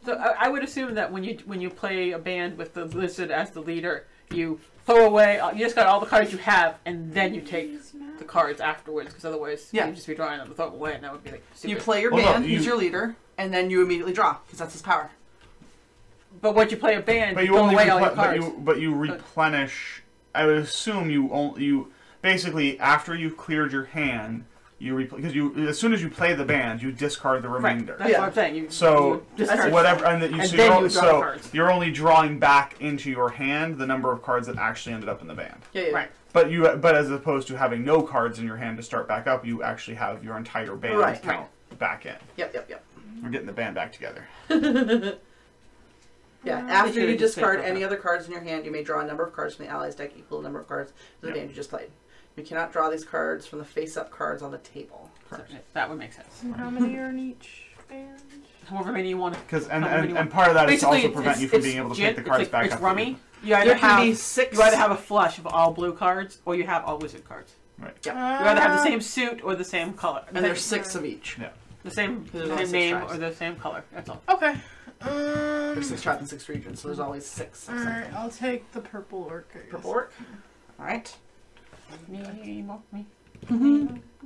So I would assume that when you play a band with the lizard as the leader, you throw away. You just got all the cards you have, and then you take the cards afterwards. Because otherwise, Yeah. you'd just be drawing them to throw them away, and that would be like stupid. You play your Well, no, band. He's you- your leader, and then you immediately draw because that's his power. But once you play a band, But you you throw only away all your cards. but you replenish. I would assume you basically after you've cleared your hand, because you as soon as you play the band, you discard the remainder. That's Yeah. what I'm saying. You So whatever, and And so, then you're, you draw so cards. you're only drawing back into your hand the number of cards that actually ended up in the band. Yeah, yeah. Right. But as opposed to having no cards in your hand to start back up, you actually have your entire band Right. count back in. Yep. We're getting the band back together. Yeah, They after should've you just discard picked any up. other cards in your hand, you may draw a number of cards from the allies deck equal to the number of cards to the Yep. band you just played. You cannot draw these cards from the face-up cards on the table. That would make sense. And how many are in each band? However many you want to. Because How many you and part of that is to Basically, also prevent you from being able to take the cards back It's up. rummy. You There either can be have 6. you either have a flush of all blue cards, or you have all wizard cards. Right. Yep. You either have the same suit or the same color. and there's 6 of each. Yeah. the same There's only 6 name tribes. or the same color. That's all. Okay. There's 6 tribes and 6 regions, so there's always 6 of Alright, something. I'll take the purple orc. I guess. Purple orc. Alright. Me.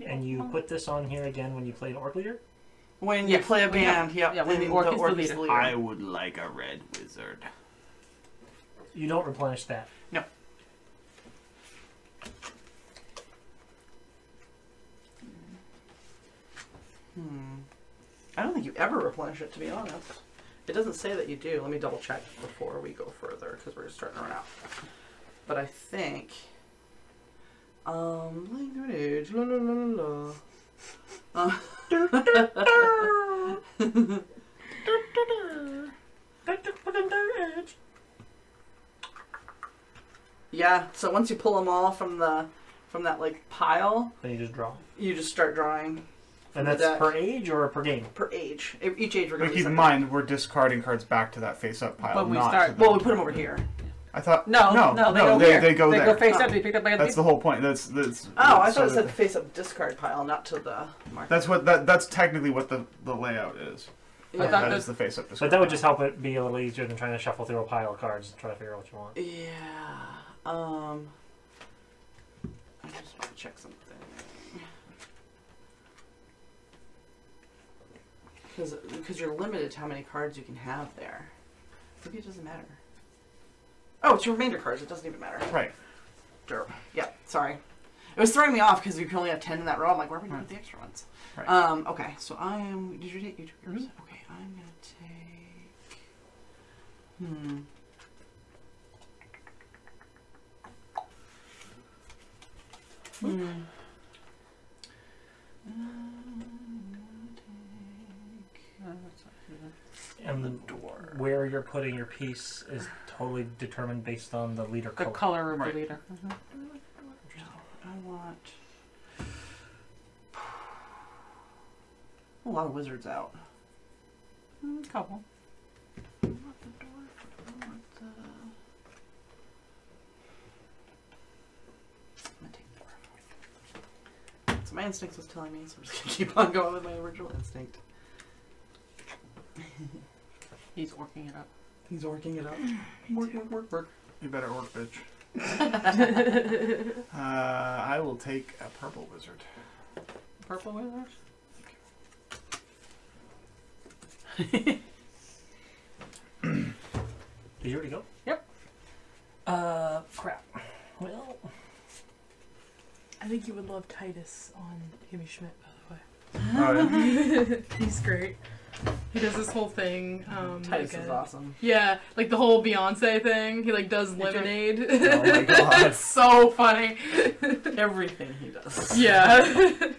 And you put this on here again when you play an orc leader? When you Yes. play a band, Yeah, yep, when the and orc is the leader. I would like a red wizard. You don't replenish that. No. I don't think you ever replenish it, to be honest. It doesn't say that you do. Let me double check before we go further, because we're just starting to run out. But I think... Link to an age, la la la la la. Yeah, so once you pull them all from that like pile, Then you just draw. you just start drawing And the that's deck. per age or per game? per age. Each age we're But going to keep in mind, we're discarding cards back to that face-up pile. But we not start- to the- Well, we put them over here. I thought No, they go here. they go They there. go face Oh. up. They picked up by That's the whole point. That's Oh, I so thought it said that- face up discard pile, not to the mark. that's technically what the layout is. I Yeah. thought That that- is the face-up. But that would just help it be a little easier than trying to shuffle through a pile of cards and try to figure out what you want. Yeah. I just want to check something. Because you're limited to how many cards you can have there. Maybe it doesn't matter. Oh, it's your remainder cards. It doesn't even matter. Right. Derp. Yeah, sorry. It was throwing me off because you can only have 10 in that row. I'm like, where are we going with the extra ones? Right. Okay, so I am... Did you take... You took yours? Okay, I'm going to take... And where you're putting your piece is totally determined based on the leader the color. color of Right. the leader. I want... A lot of wizards out. Couple. I want the dwarf. I want the... I'm gonna take dwarf. So my instinct was telling me, so I'm just gonna keep on going with my original instinct. He's working it up. He's working it out. Work. You better work, bitch. I will take a purple wizard. Purple wizard. Did you already go? Yep. Crap. Well, I think you would love Titus on Kimmy Schmidt, by the way. Oh, yeah. He's great. He does this whole thing. Titus like is a- awesome. Yeah, like the whole Beyonce thing. He like does lemonade. Oh my god. It's so funny. Everything he does. Yeah.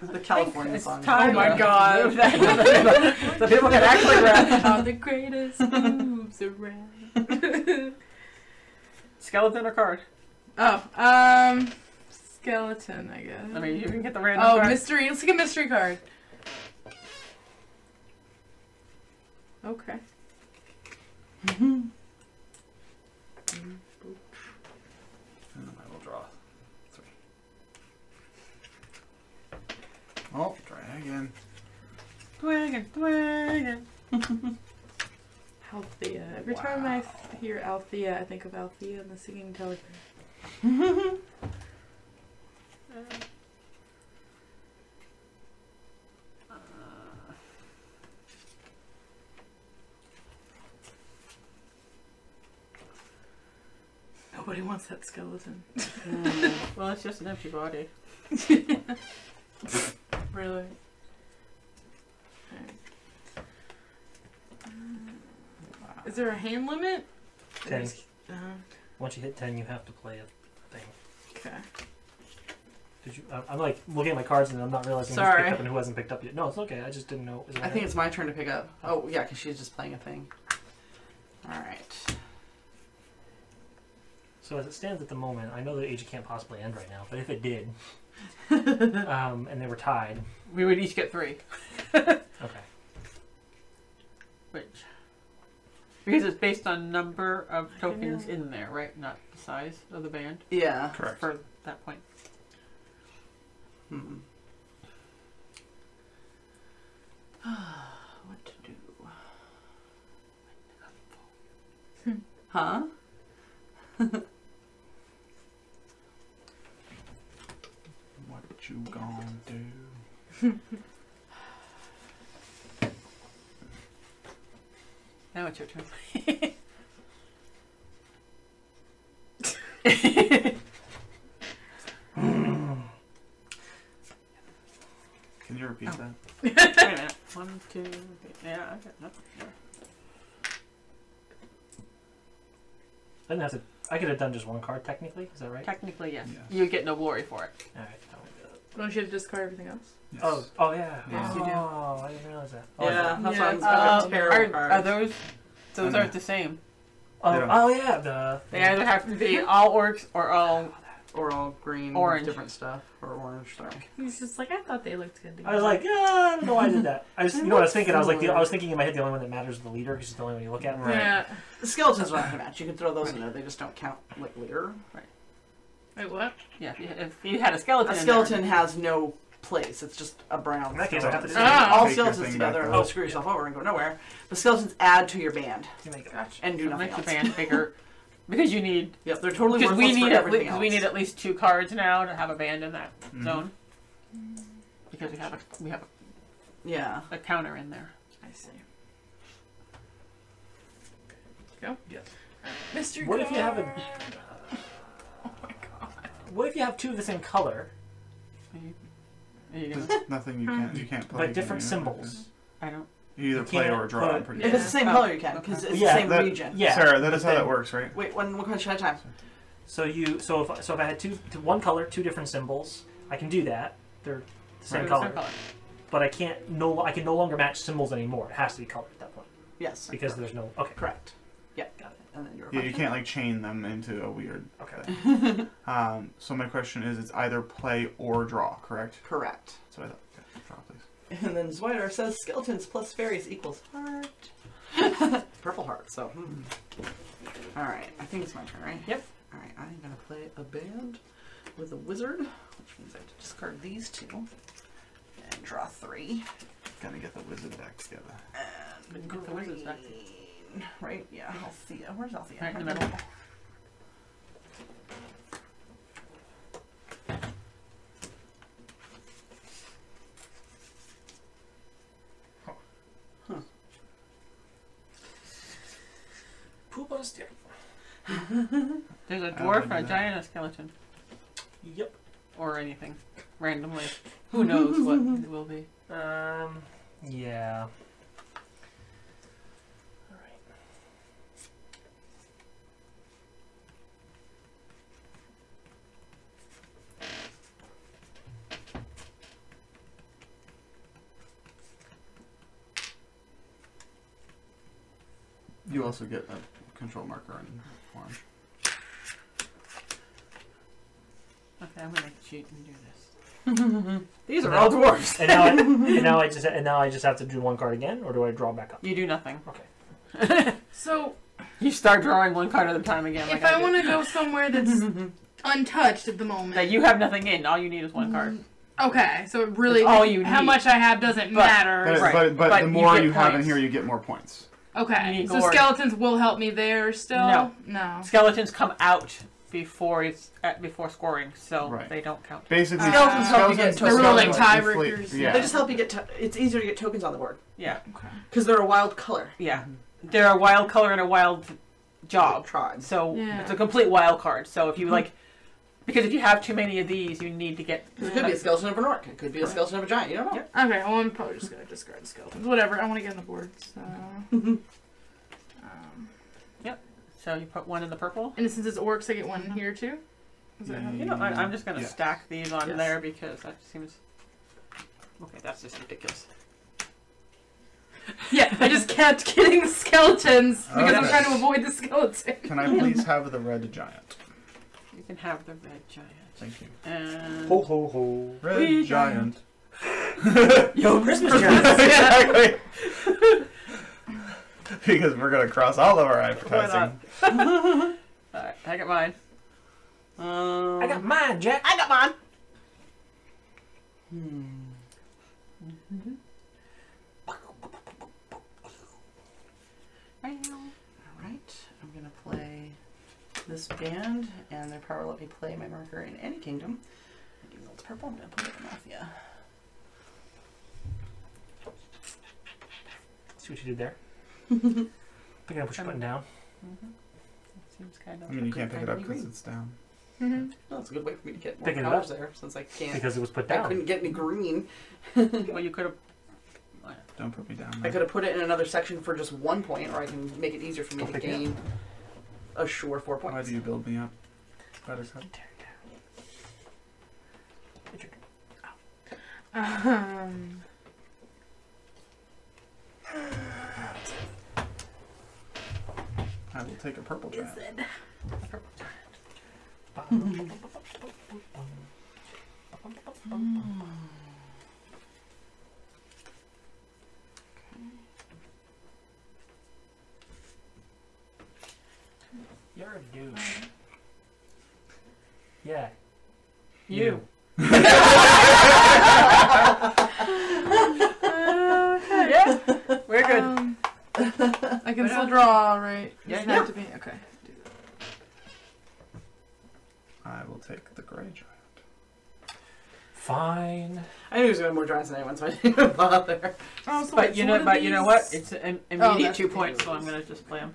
The California It's song. time Oh my to God. move that so people can actually rap. Are the greatest moves around. Skeleton or card? Oh, skeleton, I guess. I mean, you can get the random Oh, card. mystery. Let's take a mystery card. Okay. And then I will draw 3. Oh, try again. Dragon. Althea. Every time I hear Althea, I think of Althea and the Singing Telegram. Nobody wants that skeleton. Well, it's just an empty body. Really? Is there a hand limit? 10. Uh-huh. Once you hit 10, you have to play a thing. Okay. Did you? I'm like looking at my cards and I'm not realizing who's Sorry. picked up and who hasn't picked up yet. No, it's okay. I just didn't know. Is it I think it's my turn to pick up. Oh, yeah, because she's just playing a thing. Alright. So as it stands at the moment, I know the age can't possibly end right now, but if it did, and they were tied, We would each get 3. okay. Which? Because it's based on number of tokens in there, right? Not the size of the band Yeah. Correct. for that point. Hmm. What to do? Huh? What you gonna do? Now it's your turn. Can you repeat that? Wait a minute. 1, 2, 3. Yeah, I got nothing. I didn't have to. I could have done just one card technically. Is that right? Technically, yes. Yes. You get no glory for it. All right. I won't do that. Don't you have to discard everything else? Yes. Oh yeah. Yes, you do. Oh, I didn't realize that. Oh, Yeah, that's Yeah, why I'm it's a terrible are card. those I know. aren't the same? Oh yeah. The They either have to be all orcs or all. Or all green, Orange. different stuff. Or orange stuff. He's just like, I thought they looked good together. I was like, yeah, I don't know why I did that. I just, you know what I was thinking? I was like, I was thinking in my head the only one that matters is the leader because it's the only one you look at. Right. Yeah. The skeletons don't have to match. You can throw those in there. They just don't count like leader. Wait, what? Yeah, if you had a skeleton. A in skeleton has no place. It's just a brown. In that case, I have to skeleton. do Ah. All Take your skeletons thing together back will up. screw yourself over and go nowhere. The skeletons add to your band You make it. Gotcha. and do there, nothing makes the else. band bigger because you need. Yep, they're totally Because worthless we need for everything else. we need at least 2 cards now to have a band in that Mhm. zone. Because we have Yeah. a counter in there. I see. Go? Yes. Mr. What if you have a? Oh my god. What if you have 2 of the same color Are you gonna, There's nothing you can't play. but different can you? symbols? I don't. You either You play can't or draw. put- I'm pretty If sure. it's the same Oh, color, you can because okay. it's Yeah, the same that- region. Yeah. Sarah, that is how But that then- works, right? Wait, one question at a time. So if I had one color, 2 different symbols, I can do that. They're the same Right, color, same color. but I can no longer match symbols anymore. It has to be colored at that point Yes. because there's no. Okay. Correct. Yeah. Got it. And then your Yeah, you question. can't like chain them into a weird. Okay. thing. So my question is, it's either play or draw, correct? Correct. So I thought, okay, draw, please. And then Zweider says skeletons plus fairies equals heart. Purple heart. So. All right. I think it's my turn, right? Yep. All right. I'm gonna play a band with a wizard, which means I have to discard these 2 and draw 3. Gotta get the wizard back together. And Get the wizards back. green. Right? Yeah. Althea. Where's Althea? Right in the middle. Poop on a stick. There's a I dwarf, would a do that. giant, a skeleton, Yep. or anything randomly. Who knows what it will be? Yeah. You also get a control marker in orange. Okay, I'm gonna cheat and do this. These are all dwarves. And now I just have to do one card again, or do I draw back up? You do nothing. Okay. So You start drawing one card at a time again. if like I want to go somewhere that's untouched at the moment. that you have nothing in, all you need is one card. Okay, so it really, That's all you how need. much I have doesn't But- matter. Right. But But the you more get you have in points. here, you get more points. You Okay, need so gourd. skeletons will help me there still? No. No. Skeletons come out before before scoring, so Right. they don't count. Basically, Skeletons help you get skeletons- They're really like tiebreakers. Yeah. They just help you get. It's easier to get tokens on the board Yeah, Okay. because they're a wild color. yeah. They're a wild color and a wild job. Tribes. So Yeah. it's a complete wild card. So if you like, because if you have too many of these, you need to get. It could be a skeleton of an orc. It could be a skeleton of a giant. You don't know. Yep. Okay, well, I'm probably just going to discard skeletons. Whatever, I want to get on the board, so... um, So you put one in the purple. and since it's orcs, I get one here, too? Is that how You know, I'm just gonna Yes. stack these on Yes. there because that seems. Okay, that's just ridiculous. Yeah, I just kept getting the skeletons because I'm Okay. trying to avoid the skeleton. Can I please have the red giant? You can have the red giant. Thank you. And Ho ho ho. Red We giant. Yo, Christmas giant. Exactly. Because we're gonna cross all of our advertising. Alright, I got mine. I got mine, Jack. I got mine. Alright, I'm gonna play this band, and their power let me play my marker in any kingdom. Even though it's purple, I'm gonna put it in Mafia. See what you did there? Picking up what you're putting down. Seems kind of. I mean, you can't pick it up Green. because it's down. Mm-hmm. Well, that's a good way for me to get more Picking it powers up. there, since I can't. Because it was put I down. couldn't get any green. Well, you could have. Don't put me down. I could have put it in another section for just 1 point, or I can make it easier for me Don't to pick it up. gain a sure 4 Why points. do you build me up? Buttercup. Um, I will take a purple giant. You're a douche. Yeah. You. okay. Yeah, we're good. I can still draw, right? Yeah, Doesn't yeah. have to be. Okay. I will take the gray giant. Fine. I knew he was going to have more giants than anyone, so I didn't even bother. Oh, so But wait, you so know, what are you know what? these? It's an immediate that's 2 the points, so I'm abilities. gonna just play them.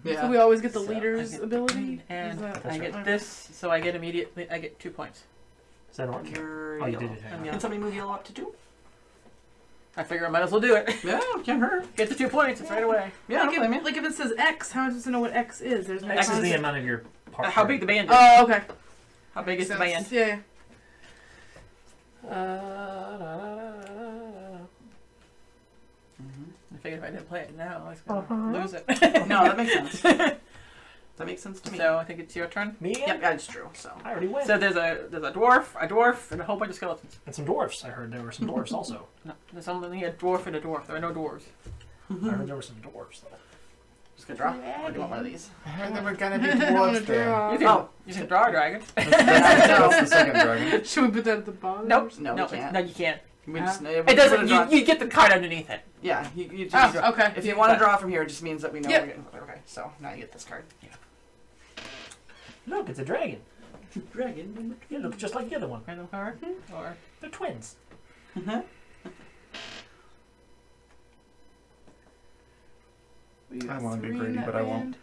Yeah. So we always get the So leader's I get ability? And Is that- I get this, so I get immediately. I get 2 points. Is that an orc? You're Oh, you yellow. did it. I'm Yeah. yellow. Can somebody move yellow up to 2? I figure I might as well do it. Yeah, can't hurt. Get the 2 points. It's right away. Yeah, don't like, blame me. if, like if it says X, how am I supposed to know what X is? There's no X is the concept. amount of your part. How big the band is? Oh, okay. How big is the Sense. band? Yeah, I figured if I didn't play it now, I was gonna lose it. No, that makes sense. That makes sense to me. So I think it's your turn. Me? Yep, I just drew, so. I already went. So there's a dwarf, and a whole bunch of skeletons. And some dwarfs. I heard there were some dwarfs also. No, there's only a dwarf and a dwarf. There are no dwarves. I heard there were some dwarfs though. Just gonna draw. Or do you want one of these? I heard there were gonna be I'm gonna dwarves there. draw. You can, Oh. you can draw a dragon. That's the second dragon. Should we put that at the bottom? Nope. No, no, we can't. no, you can't. We just, It doesn't. You get the card underneath it. Yeah, you just Oh, draw. okay. If you want to draw from here, it just means that we know Yep. we're getting. Okay, so now you get this card. Look, it's a dragon. Dragon. It looks just like the other one. Random card, or They're twins. Uh-huh. I wanna be greedy, but I won't.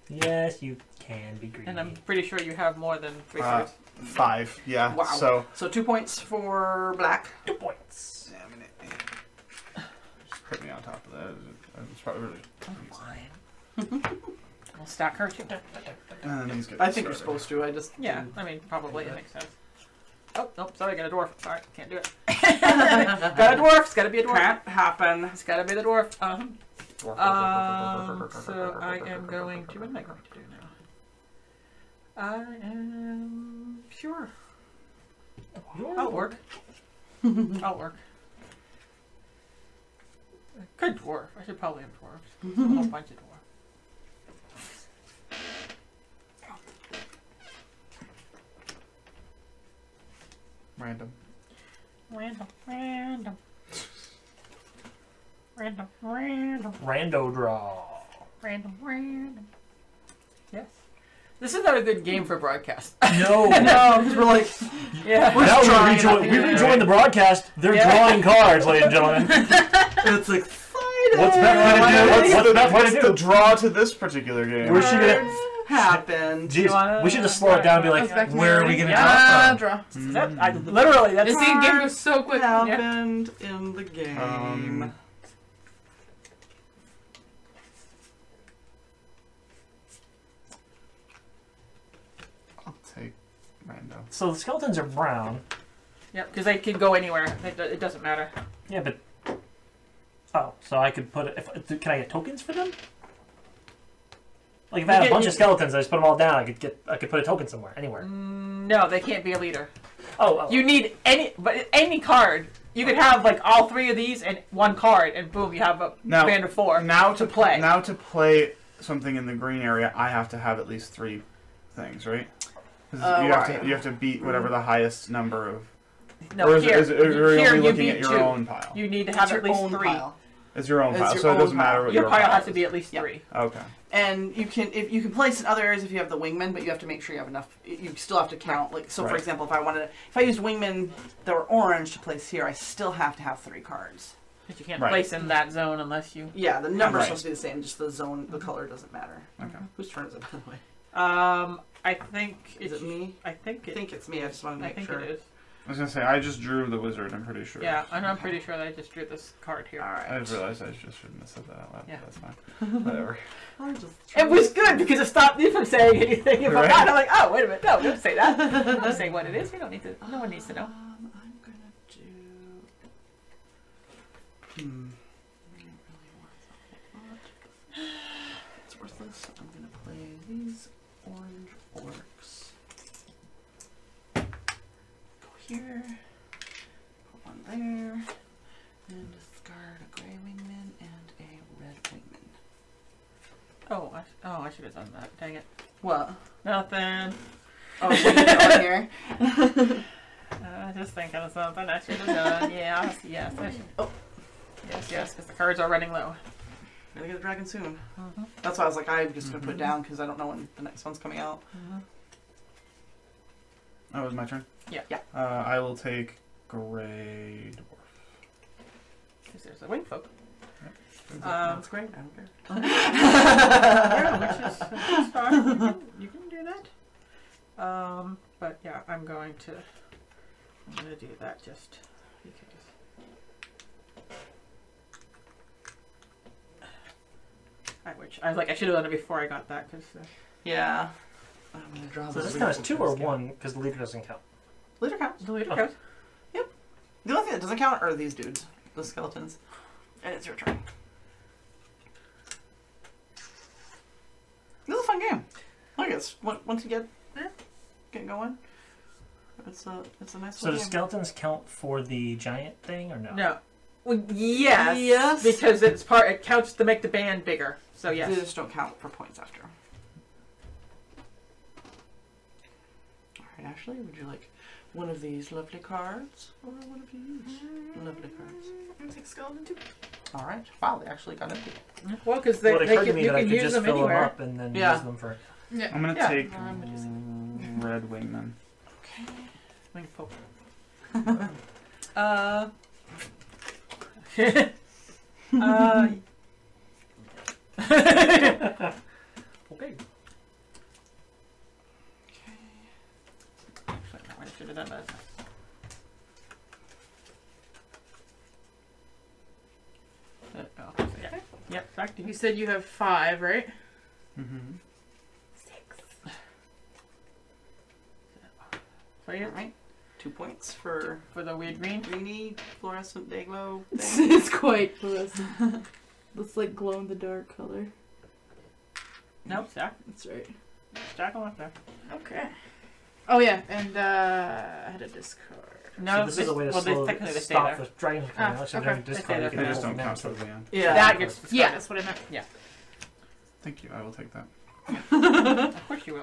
Yes, you can be greedy. and I'm pretty sure you have more than 3 Uh, cards. 5, yeah. Wow. So, So 2 points for black. 2 points. yeah, I mean, just put me on top of that. It's probably really. We'll stack her too. And these get I think you're started. supposed to. I just. Yeah, I mean probably it makes sense. Oh, nope, sorry, I got a dwarf. Sorry, can't do it. Got a dwarf. It's got to be a dwarf. Can't happen. It's got to be the dwarf. So I am going to. What am I going to do now? I am sure. I'll work. I'll work. Good dwarf. I should probably have dwarves. A whole bunch of dwarves. Random. Random. Random. Random. Rando draw. Random. Yes. This is not a good game for broadcast. No. No, because we're like, Yeah. Now drawing we rejoin the broadcast. They're drawing cards, ladies and gentlemen. it's exciting. What's Beth gonna do? What's Beth What's gonna the do? draw to this particular game? Where's she gonna? Happened. Jeez, we should just slow it down and be like, where are we gonna Yeah, draw draw. Literally, that's This game was so quick. Happened in the game. I'll take random. from? So the skeletons are brown. Yep, because they can go anywhere. It doesn't matter. Yeah, but oh, so I could put it. Can I get tokens for them? Like if I had a bunch of skeletons, I just put them all down. I could put a token somewhere, anywhere. No, they can't be a leader. Oh. You need any card. You could have like all three of these and one card, and boom, you have a band of four. Now to play. Now to play something in the green area, I have to have at least 3 things, right? 'Cause you have to beat whatever the highest number of. No, or here, are you here only you looking beat at your 2. own pile? You need to have at least 3. Pile. It's your own It's pile, your so it own doesn't matter pile. what Your pile has to is. be at least Yep. 3. Okay. And you can place in other areas if you have the wingman, but you have to make sure you have enough. You still have to count. Like so, for Right. example, if I used wingmen that were orange to place here, I still have to have 3 cards. But you can't Right. place in that zone unless you. Yeah, the number's Right. supposed to be the same. Just the zone, the color doesn't matter. Okay. Whose turn is it, by the way? I think Is it me? I think I think it's me. I just want to I make think sure. it is. I was gonna say I just drew the wizard. I'm pretty sure. Yeah, and I'm pretty sure that I just drew this card here. All I right. just realized I just shouldn't have said that out loud. Yeah. But that's fine. Whatever. It was good because it stopped me from saying anything. If Right. I'm not, I'm like, oh, wait a minute, no, don't say that. Don't say what it is. You don't need to. No one needs to know. I'm gonna do. I don't really want that. It's worthless. I'm gonna play these orange orcs. Go here. Put one there. And discard a gray wingman and a red wingman. Oh, I should have done that. Dang it. What? Nothing. Oh, what are you doing here? Just thinking of something I should have done. Yes. I should. Oh. Yes, because the cards are running low. Gotta get a dragon soon. Mm-hmm. That's why I was like, I'm just gonna put it down because I don't know when the next one's coming out. Oh, it was my turn. Yeah. I will take gray dwarf. Because there's a wing folk. That's great. I don't care. Yeah, which is fine. You can do that. But yeah, I'm gonna do that just because. I should have done it before I got that because. Yeah. I'm gonna draw So the this counts leader 2 or first, yeah. 1 because the leader doesn't count. Leader counts. The leader Okay. goes. The only thing that doesn't count are these dudes, the skeletons. And it's your turn. This is a fun game. I guess once you get going, it's a nice. So little do game. skeletons count for the giant thing or no? No. Well, yes. Yes. Because it counts to make the band bigger. So They yes. just don't count for points after. All right, Ashley, would you like one of these lovely cards or one of these lovely cards? I'm gonna take skeleton too. All right. Wow, they actually got empty. Well, because Well, it occurred to me you that I can could use just them fill them anywhere. up and then Yeah. use them for. Yeah. I'm gonna Yeah. take I'm gonna do red wingman. Okay. Wing folk. Okay. I should have done that. Yeah. Yep, back to You you. said you have 5, right? Mm-hmm. 6. So yeah, All right. 2 points for for the weird green. greeny fluorescent day glow. It's quite fluorescent. That's like glow in the dark color. Nope, stack. That's right. Stack them up there. Okay. Oh yeah, and I had a discard. No, So this is a way to technically they stay stop there. the dragon from coming out. So okay. during discard, you They can They just pull don't them count out. towards the end. Yeah. That gets discarded. Yeah, that's what I meant. Yeah. Thank you. I will take that. Of course you will.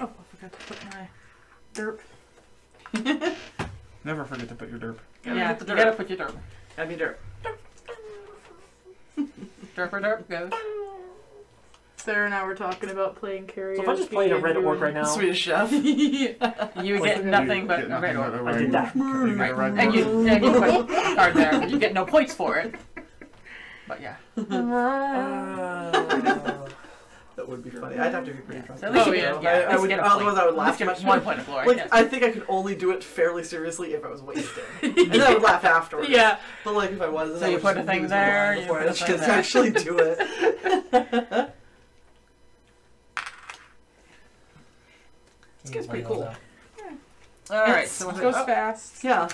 Oh, I forgot to put my derp. Never forget to put your derp. Gotta Yeah, get the you derp. gotta put your derp. Gotta be dirt. Derp goes. Sarah and I were talking about playing karaoke. So if I just played a red orc right now, Swedish chef. You get nothing but Get a nothing red but orc. a I did that. You get a red And orc. you put a card there. You get no points for it. But yeah. That would be funny. I'd have to be pretty drunk. So at least to you do get, it. I would, get a otherwise I would At laugh least too get much. 1 point of glory. Like, yes. I think I could only do it fairly seriously if I was wasted. And then I would laugh afterwards. Yeah. But like if I wasn't, So I you would put just a thing lose my there, mind you before put I a thing could there. actually do it. this game's pretty cool. Alright, so It what's goes it? fast. Yeah.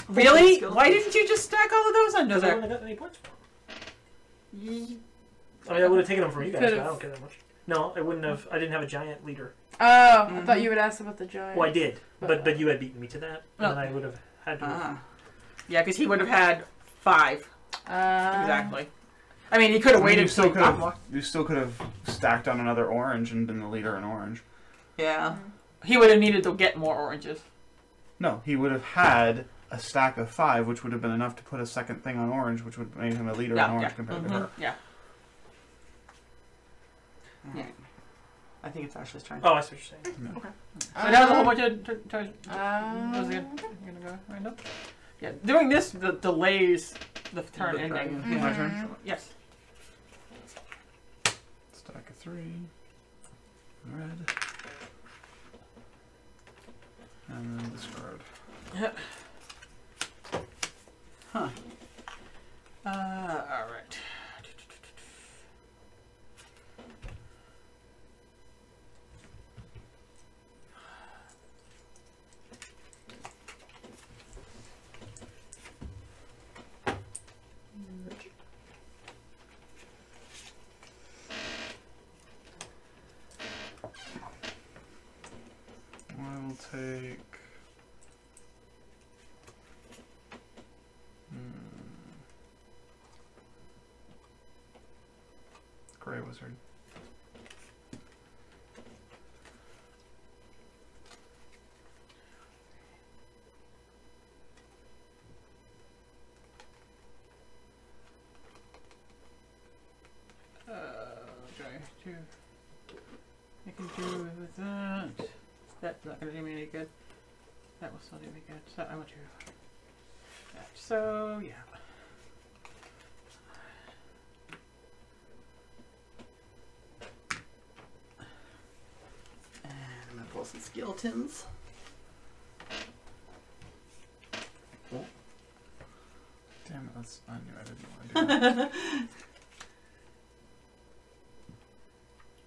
Really? Skills. Why didn't you just stack all of those under Because I there? wouldn't have got any points for them. I mean, I would have taken them from you guys, but I don't care that much. No, I wouldn't have. I didn't have a giant leader. Oh, I thought you would ask about the giant. Well, I did, but you had beaten me to that, No. and then I would have had to. Ah. Yeah, because he would have had 5. Uh, Exactly. I mean, he could have waited you still till he could got have. more. You still could have stacked on another orange and been the leader in orange. Yeah. He would have needed to get more oranges. No, he would have had a stack of 5, which would have been enough to put a second thing on orange, which would make him a leader in Yeah, orange yeah. compared Mhm. to her. Yeah. Yeah. I think it's Ashley's turn. Oh, I see what you're saying. So now there's a whole bunch of... was it Uh, you're gonna go random? Yeah, doing this delays the turn The ending. dragon. My turn. Yes. Stack of 3. Red. And then discard. Huh. Alright. I will take. Gray Wizard. Okay, two. I can do with that. That's not gonna do me any good. That will still do me good. So I want to. That. So yeah. And I'm gonna pull some skeletons. Damn it, that's. I knew I didn't want to do that.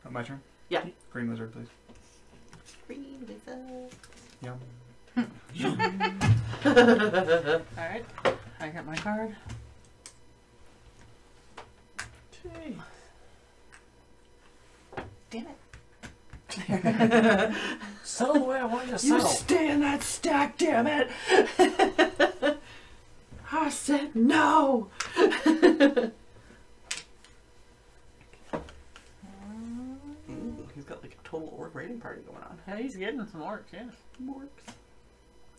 Oh, my turn? Yeah. Green Wizard, please. Green wizard. Yum. Alright. I got my card. Gee. Damn it. Settle the way I want you to You settle. stay in that stack, damn it! I said no! Ooh, he's got like a total orc raiding party going on. Yeah, he's getting some orcs, yes. Orcs.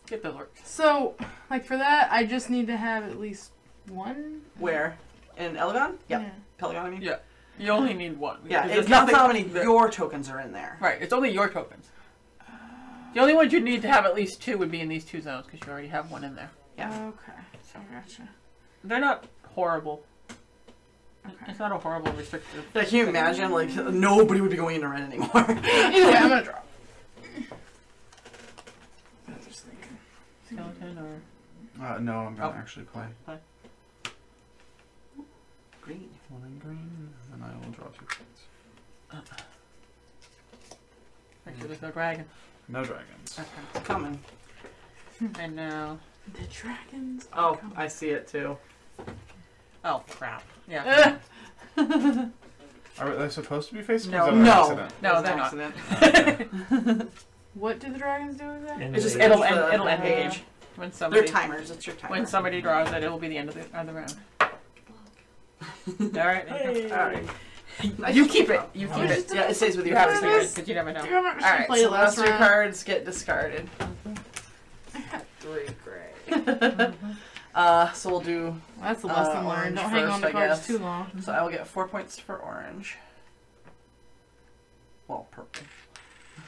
Get those orcs. so, like for that, I just need to have at least one. Where? In Elgon? Yep. Yeah. Pelagon, I mean? Yeah. You only need one. Yeah, There's it counts how many there- your tokens are in there. Right, it's only your tokens. The only ones you need to have at least 2 would be in these 2 zones, because you already have one in there. Yeah. Okay. So gotcha. They're not horrible. Okay. It's not a horrible restrictive. Like, can you imagine, like, nobody would be going into Ren anymore? Either way, I'm gonna drop. I was just thinking. Skeleton or... No, I'm gonna Oh. actually play. Green. One in green, and then I will draw 2 cards. Make sure there's no dragon. No dragons. Okay. Coming. And now. The dragons. Oh, I see it too. Oh crap! Yeah. Are they supposed to be facing? No. Or is that an No. accident? No, It's they're an not. accident. What do the dragons do exactly? And It's just they- It'll the- end. It'll end the game when They're somebody. timers. It's your timer. When somebody draws it, it'll be the end of the round. All right. Hey. All right. You keep it. You keep Yeah, it. it stays with you. You have for to a secret second. because you never know. Damn it, I All should right. play So the the last last 3 round. cards get discarded. I had 3 gray. So we'll do. That's a lesson orange learned. Don't hang on first, to I cards guess. too long. So I will get 4 points for orange. Well, purple.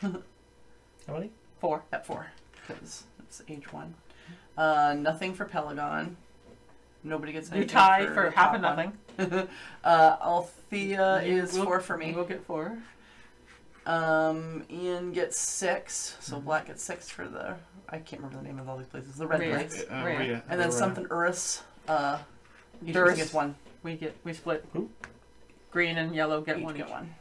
How many? 4. At 4, because it's age 1. Nothing for Pelagon. Nobody gets anything. You tie for half a top nothing. one. Althea is We'll- 4 for me. We'll get 4. Ian gets 6, so Black gets 6 for the. I can't remember the name of all these places. The red Rhea. place. Rhea. And then something Urus. Each Urus. person gets 1. We split. Who? Green and yellow get Each 1 get each. 1.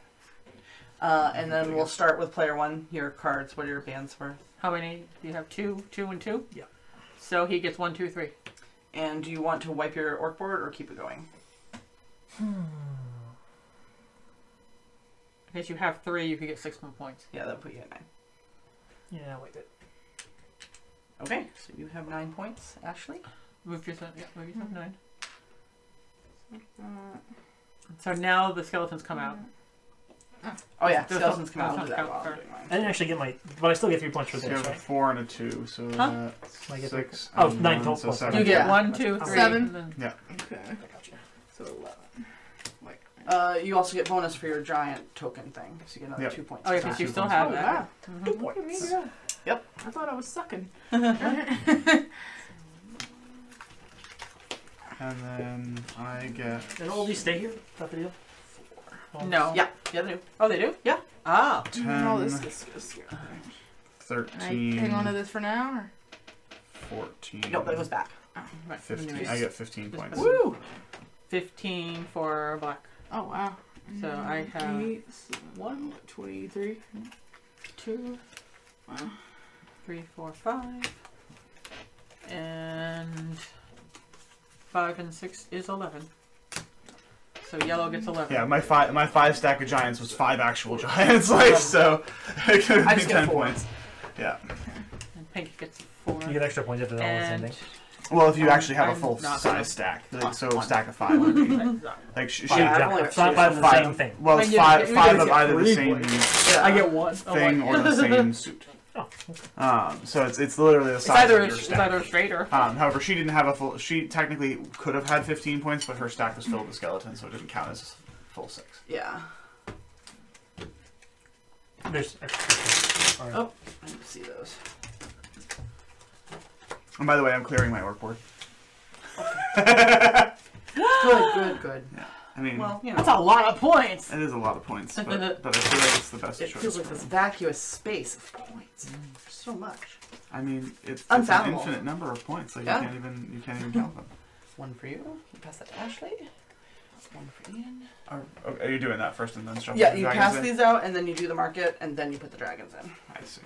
And then we'll start with player 1. Your cards. What are your bands worth? How many do you have? 2, 2, and 2. Yeah. So he gets 1, 2, 3. And do you want to wipe your orc board or keep it going? Because you have 3, you could get 6 more points. Yeah, that'll put you at 9. Yeah, wait. It. Okay, so you have 9 points, Ashley. Move yourself. Yeah, move yourself 9. So now the skeletons come out. Oh yeah, Those skeletons come don't- out. I'll those do that don't while I'm count. doing mine. I didn't actually get my, but I still get 3 points for So you this, have a right? 4 and a 2, so Huh? I get 6. Oh, and 9 1, total so plus 7. You get Yeah. 1, 2, 3. 7. and then- Okay. I got you. So 11. You also get bonus for your giant token thing, so you get another Yep. 2 points. Oh, yeah, for because that. you still Oh, have wow. that. Two Mhm. Look at me points. go. Yep. I thought I was sucking. And then I get. And all these stay here? Is that the deal? No. Yeah, yeah, they do. Oh, they do? Yeah. Ah. 10, No, this is good. 13, I hang on to this for now, or? 14, No, but it goes back. Right. 15. I get 15 Just points. put Woo! 15 for black. Oh wow. So I have 8, 1, 23. 2, Wow. 3, 4, 5. And 5 and 6 is 11. So yellow gets 11. Yeah, my 5 stack of giants was 5 actual giants, like so. It could I be just get 10 4. points. Yeah. And pink gets 4. You get extra points after they're all the same And thing. Well, if you actually have a I'm full not size gonna- stack, like, so a One. stack of 5 would be like she. Yeah, I've only It's got not by the 5. same thing. Well, I it's get- 5 you 5 guys of get either the 3 same Yeah. I get 1. thing or the same suit. Oh, So it's literally the It's size either, of your it's stack. either straight or. However, she didn't have a full. She technically could have had 15 points, but her stack was filled with skeletons, so it didn't count as full 6. Yeah. there's extra. All right. Oh, I need to see those. And by the way, I'm clearing my orc board. Good. I mean, Well, you know, That's a lot of points! it is a lot of points, but I feel like it's the best it choice. feels like this vacuous space of points. So much. I mean, it's an Unfathomable. infinite number of points. Like Yeah. you can't even count them. 1 for you. You pass that to Ashley. 1 for Ian. Are you doing that first and then shuffle? Yeah, the you dragons pass in? these out, and then you do the market, and then you put the dragons in. I see.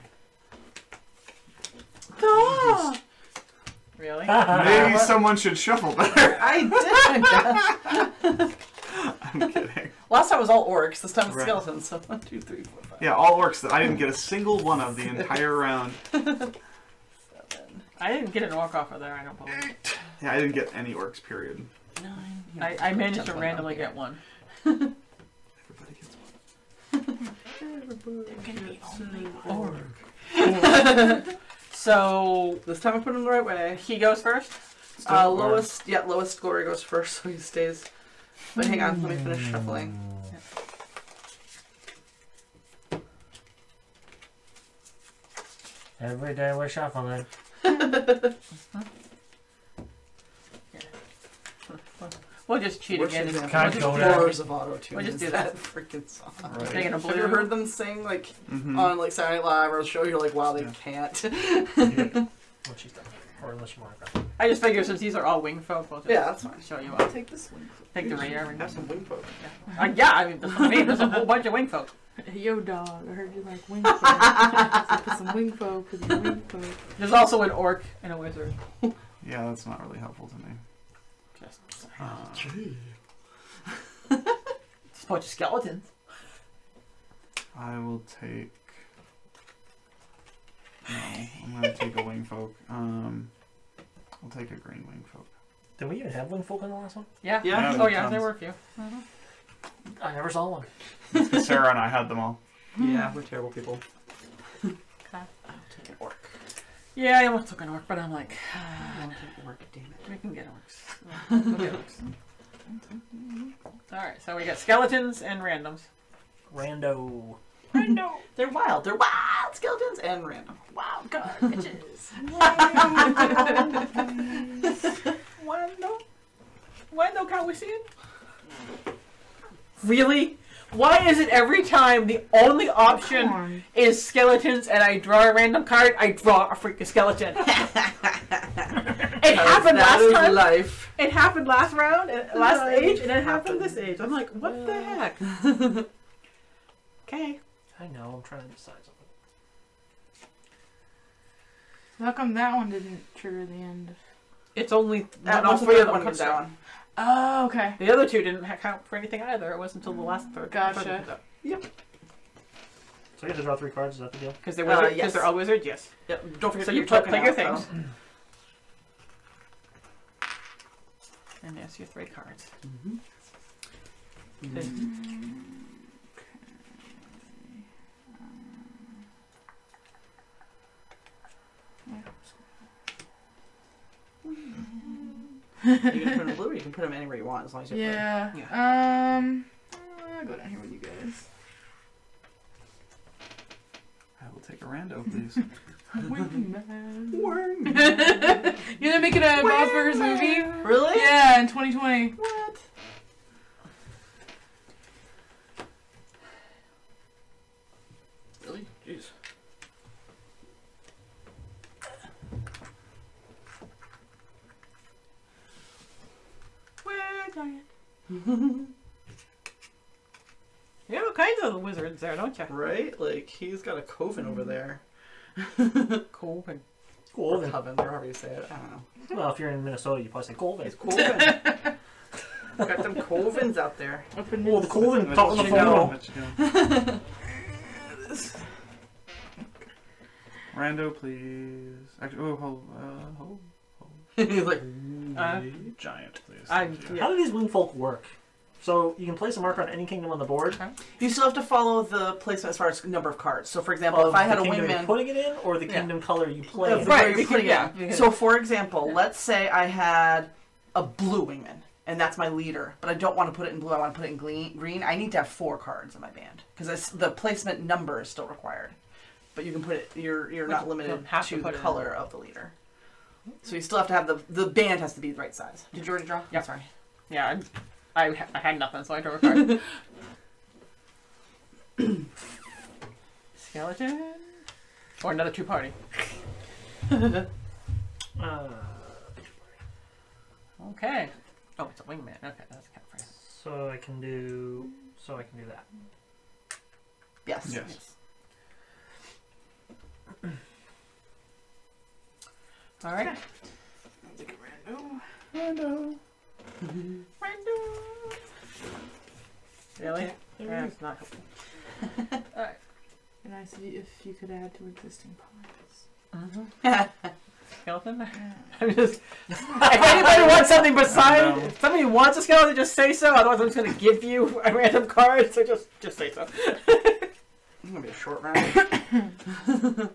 Really? Maybe What? someone should shuffle better. I did. I'm kidding. Last time was all orcs. This time it's Right. skeletons. So 1, 2, 3, 4, 5. Yeah, all orcs that I didn't get a single one of the entire round. 7. I didn't get an orc off of there, I don't believe. Yeah, I didn't get any orcs. Period. 9. I managed to Jump on randomly down get one. Everybody gets one. So This time I put him the right way. he goes first. Lowest glory goes first, so he stays. But hang on, let me finish shuffling. Every day we're shuffling. We'll just cheat Worst again. example, Can't just go there. horrors of auto tune. We'll just is do that freaking song. Right. Taking a Have blue. you ever heard them sing like Mhm. on like Saturday Night Live or a show? You're like, wow, they Yeah. can't. What she's done. Or unless you want to. I just figure since these are all wing folk, we'll just that's fine. show you I'll all. take this one. Take the radar and Have some wing folk. yeah, I mean, that's what I mean. There's a whole bunch of wing folk. Hey, yo, dog. I heard you like wing folk. So put some wing folk with your wing folk. There's also an orc and a wizard. Yeah, that's not really helpful to me. Just a bunch of skeletons. I will take. No, I'm gonna take a wing folk. I'll take a green wing folk. Did we even have wing folk in the last one? Yeah. Yeah. Oh yeah, there were a few. I never saw one. Sarah and I had them all. Yeah, we're terrible people. Okay. I'll take an orc. Yeah, I almost took an orc, but I'm like, I'll take an orc, damn it. we can get orcs. We'll get orcs. Alright, so we got skeletons and randoms. Rando. Rando! They're wild. They're wild skeletons and random. Wild card bitches. Wando? Wando, can we see it? Really? Why is it every time the only option is skeletons and I draw a random card, I draw a freaking skeleton? It happened last time. Life. It happened last round, last age, and it happened this age. I'm like, what the heck? Okay. I know, I'm trying to decide something. How come that one didn't trigger the end? It's only All three of them went down. Oh, okay. The other two didn't count for anything either. It wasn't until the last third. Gotcha. Yep. So you have to draw 3 cards, is that the deal? Because they're wizards. Because yes. they're all wizards. Yes. Yep. Don't forget So to you put play your out, things. And there's your 3 cards. You can put them in blue, or you can put them anywhere you want, as long as you Yeah. I'll go down here with you guys. I will take a rando, please. Wingman. Wingman. Yeah, they're making a Bob's Burgers movie. Really? Yeah, in 2020. What? Really? Jeez. You have all kinds of wizards there, don't you? Right? Like, he's got a coven over there. Cool. And Cool. Or coven, or however you say it. I don't know. Well, if you're in Minnesota, you probably say Colvin. It's coven. Got them covens out there. Up in Well, the Colvin talk on the you phone. know. What you doing? Rando, please. Actually, hold. He's like, Giant, please. I- Thank you. yeah. How do these wing folk work? So you can place a marker on any kingdom on the board. you still have to follow the placement as far as number of cards. So, for example, Of if I had the a kingdom you're wingman, putting it in, or the Yeah. kingdom color you play of in. the Right, way you're because- putting yeah, it in. because- So, for example, let's say I had a blue wingman, and that's my leader, but I don't want to put it in blue. I want to put it in green. I need to have 4 cards in my band because the placement number is still required. But you can put it. You're not limited don't have to to put the it in. color of the leader. So you still have to have the band has to be the right size. Did you already draw? Yep. I'm sorry. Yeah, I had nothing, so I drew a card. Skeleton? Or another 2-party. Okay. Oh, it's a wingman. Okay, that's kind of funny. So I can do. So I can do that. Yes. Yes. All right. Rando. Really? There That's not helpful. Alright. And I see if you could add to existing piles. Skeleton? I'm just. If anybody wants something beside, No. if somebody wants a skeleton, just say so. Otherwise, I'm just going to give you a random card. So just say so. It's gonna be a short round.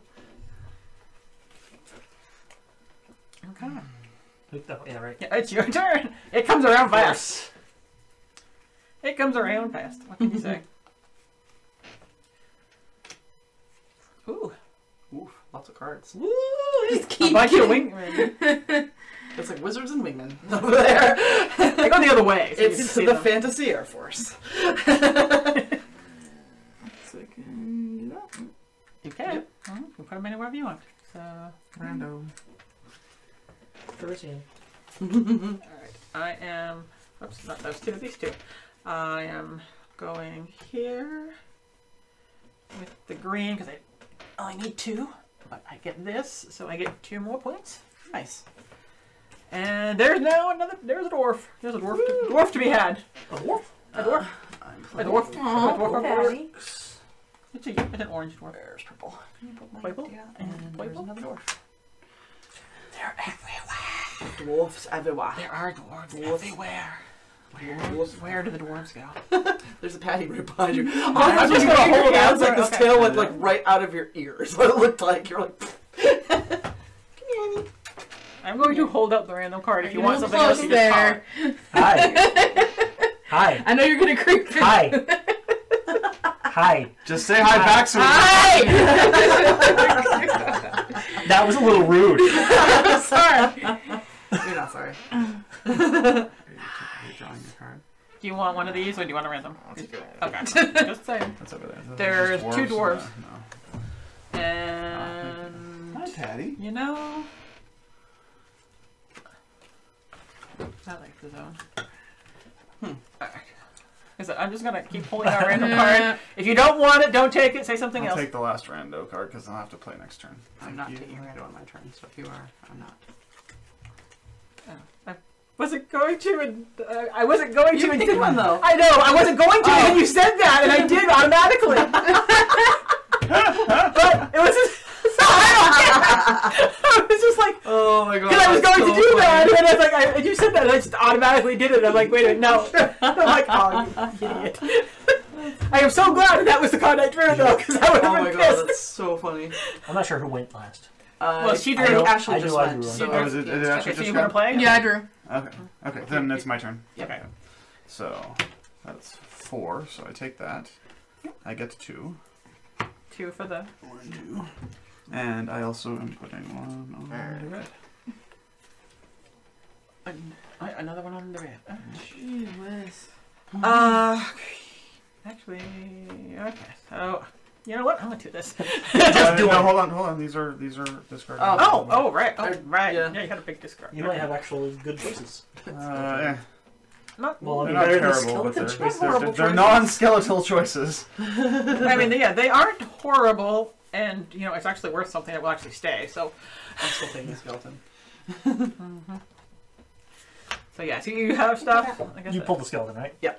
Okay. Oh, yeah, right. Yeah, it's your turn. It comes around fast. It comes around fast. What can you say? Ooh. Oof, lots of cards. Woo! Just A keep bunch of getting- wing. It's like wizards and wingmen over there. They go the other way. So you can It's see the them. fantasy Air Force. So I can do that. You can. You can put them anywhere you want. So Rando. Parisian. Alright, I am... Oops, not those two, these two. I am going here with the green, because I only need 2. But I get this, so I get 2 more points. Nice. And there's now another... There's a dwarf. There's a dwarf to be had. A dwarf? A dwarf. A dwarf. Aww, A dwarf. Patty. It's an orange dwarf. There's purple. Can you put my Purple? yeah, and there's Purple? another dwarf. They're everywhere. Dwarfs everywhere. There are dwarves everywhere. Where do the dwarves go? There's a patty right behind you. I'm I'm just just gonna gonna hold go out like this okay. tail went like right out of your ear. So it looked like you're like. I'm going to hold up the random card. If you want You're something else, close you just there. Hi. Hi. I know you're gonna creep. Hi. Hi. Just say hi back so Hi. That was a little rude. I'm sorry. You're not sorry. Are you drawing your card? Do you want one of these, or do you want a random? I'll take it. Okay. Just saying. That's over there. There's Just 2 dwarves. No. And Hi, Patty. you know, I like the zone. I'm just gonna keep pulling out a random card. If you don't want it, don't take it. Say something I'll else. take the last rando card because I'll have to play next turn. I'm not Thank taking you. rando on my turn, so if you are, I'm not. I wasn't going to, and I wasn't going You to. picked one though. I know, I wasn't going to, and then you said that, and I did automatically. But it was just, I was just like, Oh my god. because I was that's going so to do funny. that, and I was like, and you said that, and I just automatically did it. And I'm like, wait a minute, no. I'm like, oh, you idiot. I am so glad that was the card I drew, though, because I would Oh have my been god, pissed. that's so funny. I'm not sure who went last. Well, she I drew. think Ashley I just drew, I went. drew. So Oh, is it actually Okay, so just you're gonna go? play? Yeah, I drew. Okay. Okay, then it's my turn. Okay. So that's 4. So I take that. I get 2. 2 for the. 1, 2. And I also am putting 1 on the red. Another one on the red. Gee whiz. Actually, okay. So, you know what? I'm gonna do this. No, hold on. These are discarded. Oh, right. Oh, right. Yeah. Yeah, you had a big discard. You might have actually good choices. Yeah. Not. Well, I They're mean, not better than terrible, but skeleton choices. they're non-skeletal choices. I mean, yeah, they aren't horrible, and you know, it's actually worth something that will actually stay. So, I'm still taking the skeleton. so yeah. So you have stuff. I guess You pulled the skeleton, right? Yeah.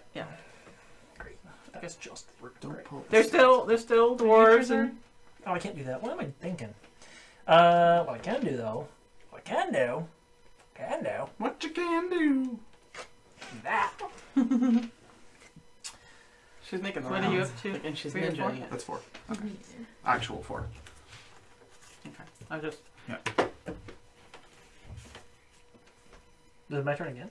Great. That's just Don't pull. There's still dwarves and. Oh, I can't do that. What am I thinking? What I can do though. What I can do. What you can do? That. She's making the What rounds. are you up to? And she's 3 or 4? ninjaing it. That's 4. Okay. Actual 4. Okay. I just. Is it my turn again?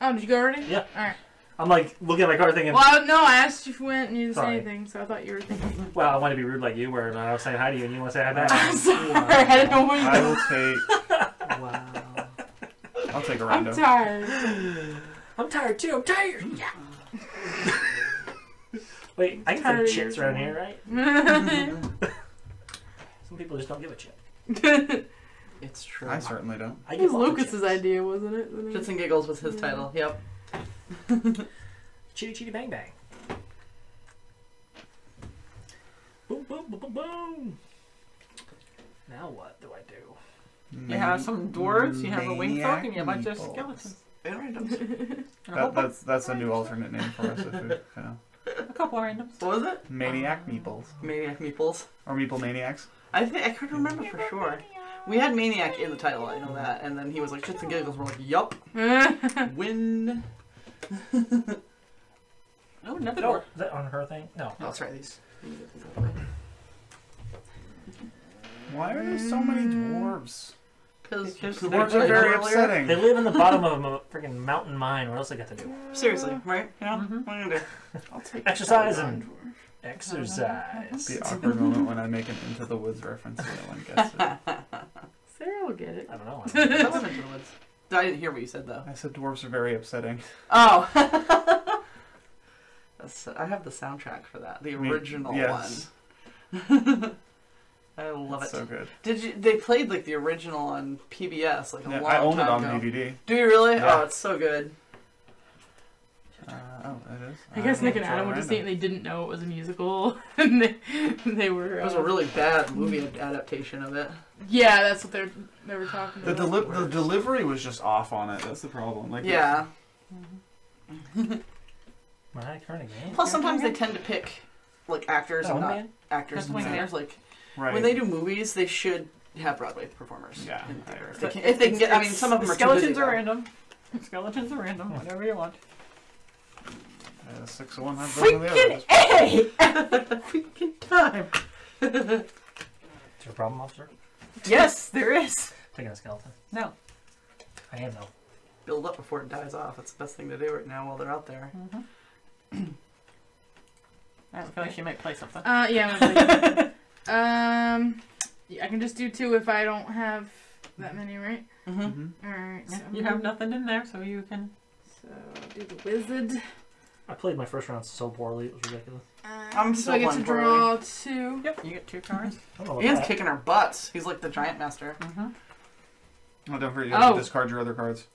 Oh, did you go already? Yeah. Alright. I'm like looking at my card thinking, Well, no, I asked you if you went and you didn't say Sorry. anything, so I thought you were thinking. well, I want to be rude like you, where I was saying hi to you and you want to say hi back. I'm sorry. I didn't know what you I will take. Wow. I'll take a I'm rando. tired. I'm tired too. I'm tired. Yeah. Wait, I can Tired say of chits you. around here, right? Some people just don't give a chip. It's true. I certainly don't. I It give was lots of Lucas's chips. idea, wasn't it? The name? Chits and Giggles was his title. Yep. Chitty chitty bang bang. Boom boom boom boom boom. Now what do I do? You have some dwarves, you have a wing folk, and you have a bunch of Meatballs. skeletons. And randoms. And a whole bunch- That's a new alternate name for us. If we, a couple of randoms. What was it? Maniac meeples Maniac Meeples. or meeple maniacs. I think I couldn't remember for sure. We had Maniac in the title, I know that, and then he was like Chits and Giggles. We're like, yup, win. Oh, another No, dwarf. is that on her thing? No. Oh, let's try these. Why are there so many dwarves? Because Because Dwarves they're are very earlier. upsetting. They live in the bottom of a freaking mountain mine. What else they got to do? Seriously, right? You know? Mhm. What are you gonna do? I'll take Exercise and exercise. the awkward moment when I make an Into the Woods reference and no one gets it. Sarah will get it. I don't know. I love Into the Woods. I didn't hear what you said though. I said dwarves are very upsetting. Oh. I have the soundtrack for that, the Me- original yes. one. I love It's it. so good. They played like the original on PBS like a long I own it time on ago. DVD. Do you really? Yeah. Oh, it's so good. Oh, it is. I guess Nick and It's Adam all were just random. saying they didn't know it was a musical, and they were. It was a really bad movie adaptation of it. Yeah, that's what they were talking The, about. the delivery was just off on it. That's the problem. Like Yeah. My turn again. Plus, sometimes they tend to pick like actors and not actors That's and my singers. Like right. when they do movies, they should have Broadway performers. Yeah, in I theater. agree. If they can get. I mean, some of them are too busy, skeletons are though. random. Skeletons are random. Whatever you want. 6 of one, half dozen of the Freaking other. A! Freaking time. Is there a problem, officer? Yes, there is. Taking a skeleton. No. I am though. Build up before it dies off. That's the best thing to do right now while they're out there. I feel like she might play something. Yeah. I'm gonna yeah, I can just do 2 if I don't have that many, right? Mm-hmm. All right. So You have nothing in there, so you can. So I'll do the wizard. I played my first round so poorly, it was ridiculous. I'm so still I get to playing draw 2. Yep, you get 2 cards. I don't know about Ian's that. kicking our butts. He's like the giant master. Oh, don't forget, you have Oh. to discard your other cards.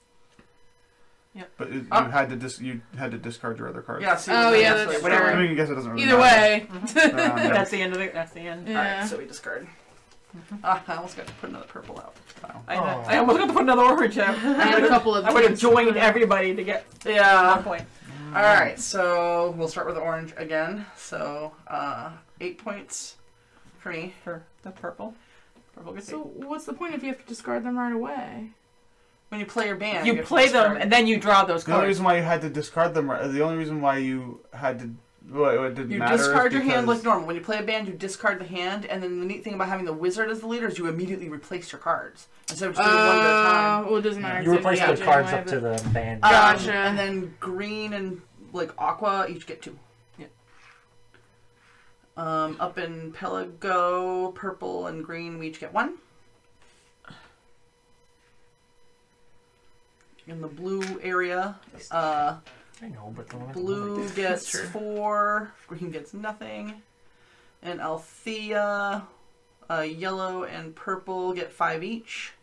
Yep. But you Oh. had to discard your other cards. Yeah. See, Oh, yeah, that's whatever. I mean, I guess it doesn't really Either matter. way. Yeah. That's the end of it. That's the end. Yeah. Alright, so we discard. I almost got to put another purple out. Wow. I almost got to put another orange out. I had a couple of. I would have these. joined everybody to get 1 Yeah. point. Alright, so we'll start with the orange again. So 8 points for me. For the purple. Purple gets So what's the point if you have to discard them right away? When you play your band, you have to play them discard. and then you draw those The only cards. reason why you had to discard them, the only reason why you had to, well, it didn't You matter. discard is your hand because- like normal. When you play a band, you discard the hand, and then the neat thing about having the wizard as the leader is you immediately replace your cards instead of just doing one at a time. Well, it doesn't matter. You replace Yeah, the cards anyway, up to the band. Gotcha. And then green and like aqua each get 2. Yeah. Up in Pelago, purple and green we each get 1. In the blue area, I know, but the blue gets 4, green gets nothing. And Althea, yellow and purple get 5 each.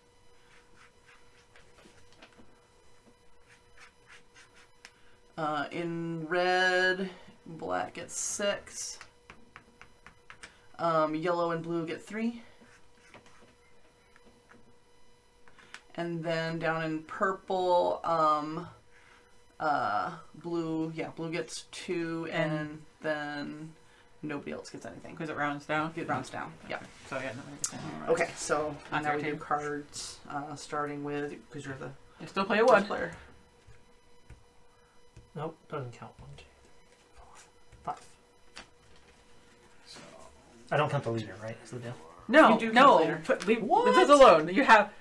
In red, black gets 6. Yellow and blue get 3. And then down in purple, blue gets 2, and then nobody else gets anything. Because it rounds down. It rounds down. Yeah. So yeah, nobody gets anything. Okay, so On now your we do team. cards, starting with, because you're the You still play a first 1. player. Nope, doesn't count. 1, 2, 3, 4, 5. I don't count the leader, right? Is the deal? No, You do count no. later. Leave this alone.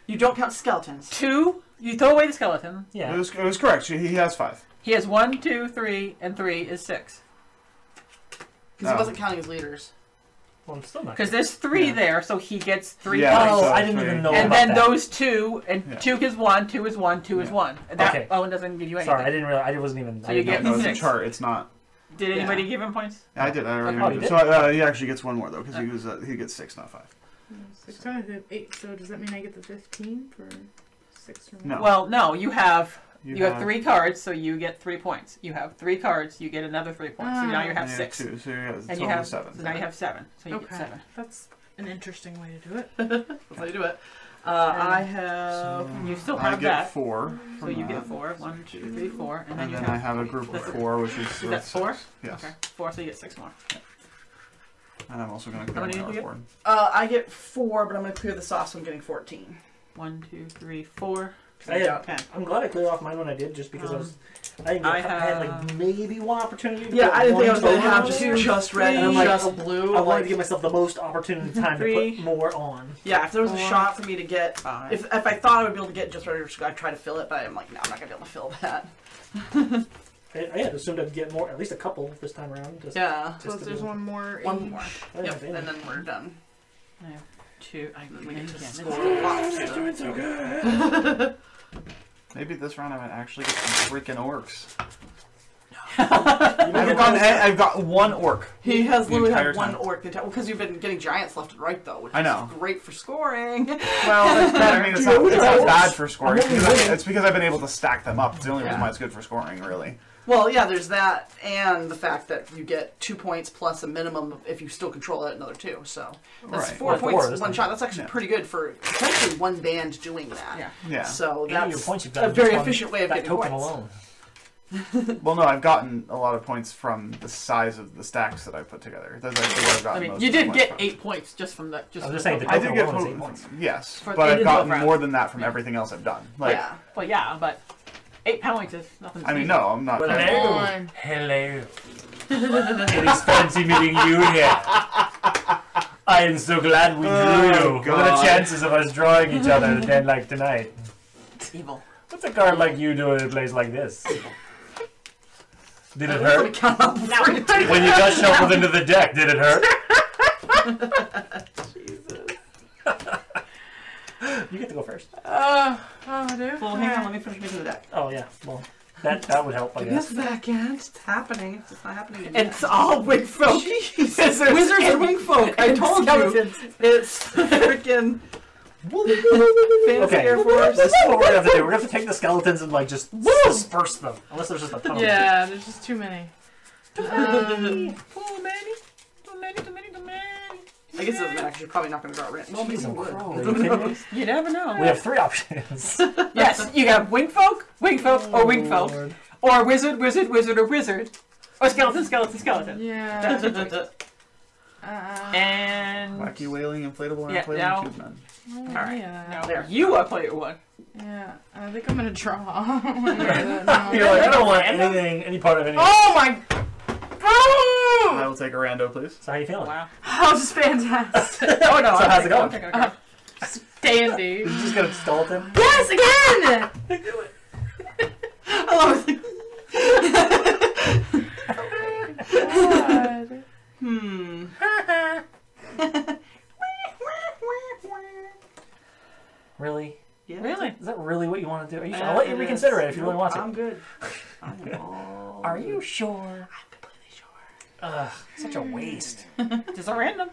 You Don't count skeletons. 2. You throw away the skeleton. Yeah. It was correct. He has 5. He has 1, 2, 3, and 3 is 6. Because he Oh. wasn't counting his leaders. Well, I'm still not. Because there's 3 Yeah. there, so he gets 3 Yeah, points. Oh, so I didn't three. even know And about then that. those 2, and Yeah. 2 is 1, 2 is 1, 2 is Yeah. 1. That Okay. Owen doesn't give you anything. Sorry, I didn't realize. I wasn't even. So I you didn't get know. No, it's a 6. chart. It's not. Did anybody Yeah. give him points? I did. I already Oh, you remember. did? So he actually gets 1 more though, because he gets 6, not 5. 6 times 8. So does that mean I get the 15 for 6 or more? No. Well, no. You have 3 cards, so you get 3 points. You have 3 cards, you get another 3 points. So now you have 6. 2, so you have a And total you have of 7. So now you have 7. So you Okay. get 7. That's an interesting way to do it. That's how you do it. I have... You still I have get that. 4. So you get 4. 1, 2, 3, 4, and then And you then have. I have a group of That's 4, which is Is that worth 4? 6. Yes. Okay. 4, so you get 6 more. And I'm also going to How clear many my did you get? board. I get 4, but I'm going to clear this off, so I'm getting 14. 1, 2, 3, 4. I had, 10. I'm glad I cleared off mine when I did, just because I was. I had like have- maybe one opportunity. To Yeah, put I didn't think I one was going to total have on just, there. just red And and I'm like, just blue. I wanted like- to give myself the most opportunity time to 3. put more on. Yeah, if there was a 4. shot for me to get... 5. If I thought I would be able to get just red, I'd try to fill it, but I'm like, no, I'm not going to be able to fill that. I had assumed I'd get more, at least a couple this time around. Just, Yeah. So to there's do- one more. One each. more. I didn't Yep, have any. and then we're done. I have 2. I We get to again. score lots. You're doing so good. Maybe this round I might actually get some freaking orcs. I've got one orc. He has The literally entire had one time. orc. Because you've been getting giants left and right, though, which I know. is great for scoring. Well, that's better. I mean, it's not bad for scoring. It's because I've been able to stack them up. It's the only reason why it's good for scoring, really. Well, yeah, there's that, and the fact that you get 2 points plus a minimum of, if you still control it, another 2. So that's Right. 4 points, isn't one it? shot. That's actually pretty good for essentially one band doing that. Yeah. Yeah. So 80 of your that's points you've got a in very just one- efficient way of that getting token points. alone. Well, no, I've gotten a lot of points from the size of the stacks that I put together. That's actually where I've gotten I mean, most you of the did points get from. 8 points just from that. Just I was from just the saying the I token did get alone is 8 points. points. Yes, For but I've 12 gotten rounds. more than that from everything else I've done. Like, Yeah. Well, yeah, but 8 points is nothing. To I mean, sneeze no, I'm not. Hello. on. Hello. It is fancy meeting you here. I am so glad we drew you. What are the God. chances of us drawing each other then like tonight? at. Evil. What's a card like you doing in a place like this? Did it hurt? When you got shuffled into the deck, did it hurt? You get to go first. I do. Well, hang on, let me finish making the deck. Oh yeah, well that would help, I This guess. back end, it's happening. It's just not happening yet. It's all wing folk. Wizards and wing folk. I told you. Skeletons. It's freaking fancy Okay. Air Force. This is what we're gonna have to do. We're gonna have to take the skeletons and like just disperse them. Unless there's just a ton of them. Yeah, there's just too many. Too many. I guess it doesn't matter because you're probably not going to draw rent. Well, maybe Jeez, you I'm would. crawling. Are you kidding me? You never know. We have 3 options. Yes, you have wing folk, or wing folk, Lord. or wizard, or wizard, or skeleton. Yeah. And Wacky wailing, inflatable, and Yeah, inflatable now- tube men. all right, Yeah. now There. you are player 1. Yeah. I think I'm gonna draw. You're like, I don't want anything, any part of anything. Oh my! I Oh! will take a rando, please. So how you feeling? Wow. That was fantastic. Oh no. So how's it going? Dandy. Did you just get a skeleton? Yes, again! I love it. God. Really? Yeah. Really? Is that really what you want to do? Are you sure? I'll let you reconsider it if you really want to. I'm good. I'm all Are you good. sure? I'm completely sure. Ugh, such a waste. Just a random.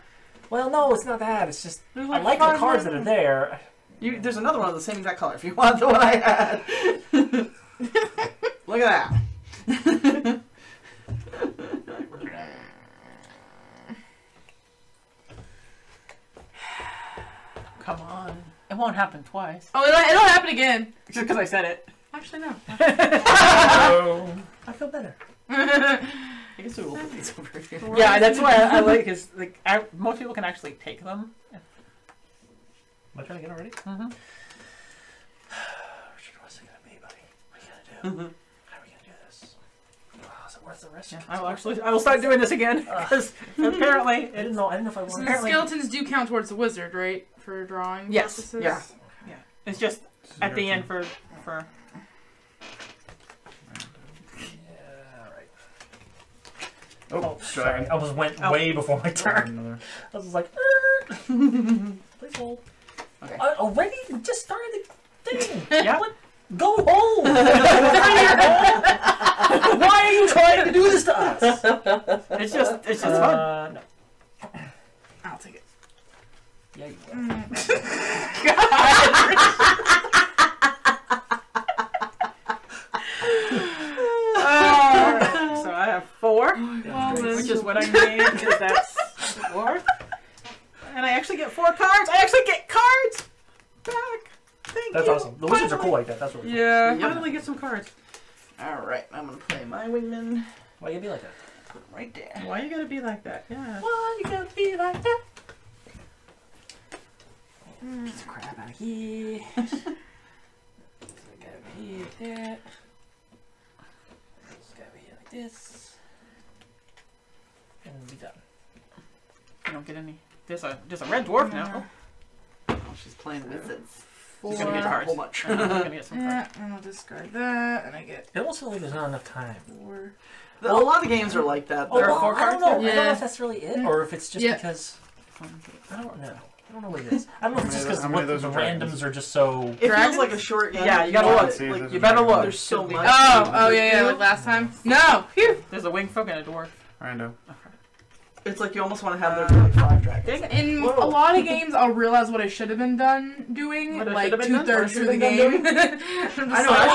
Well, no, it's not that. It's just There's I like like the 5 cards that are there. There's another one of the same exact color if you want the one I had. Look at that. Come on. It won't happen twice. Oh, it'll happen again. Just because I said it. Actually, no. I feel better. I guess we will put these over here. Yeah, that's why I like is like most people can actually take them. Am I trying to get already? Mm-hmm. Richard, what's it gonna be, buddy? What are you gonna do? How are we gonna do this? Oh, is it worth the risk? Yeah, I will start doing this again because apparently I didn't know if I So wanted. the skeletons do count towards the wizard, right? For drawing Yes. purposes? Yeah. it's just at the end for Yeah, right. Oh, Sorry, I was went way before my turn. Another. I was like, please hold. Okay. I already just started the thing. yeah. Go home. Why are you trying to do this to us? It's just fun. No. I'll take it. Yeah, you will. So I have 4, which is what I need because that's 4. And I actually get 4 cards. I actually get cards back. Thank That's you. awesome. The wizards are cool like that. That's what. Yeah. Yep. Finally get some cards. Alright, I'm going to play my wingman. Why you be like that? Put him right there. Why you gotta be like that? Yeah. Why you gotta be like that? Piece of crap out of here. Gotta be like that. It's gotta be like this. And be done. You don't get any. There's a red dwarf now. Oh, she's playing wizards. She's She's gonna going to get get a cards. whole bunch. I'm gonna get some Yeah, cards. and I'll discard that, and I get It almost feels like there's not enough time. 4. A lot of games are like that. There are They're- 4 I don't cards know. there? I don't know Yeah. if that's really it, or if it's just Yeah. because I don't know. I don't know what it is. I don't know if it's just because How many of the those are dragons? randoms are just so... It Dragons? feels like a short game. Yeah, you gotta but, look. See, like, there's You a better dragon. look. There's so much. Oh, yeah, like last time. No, phew. There's a wing folk and a dwarf. Rando. It's like you almost want to have there be like 5 dragons. In Whoa. a lot of games, I'll realize what I should have been doing, What I like should have been done? 2/3 through the game. I'm just I know, like,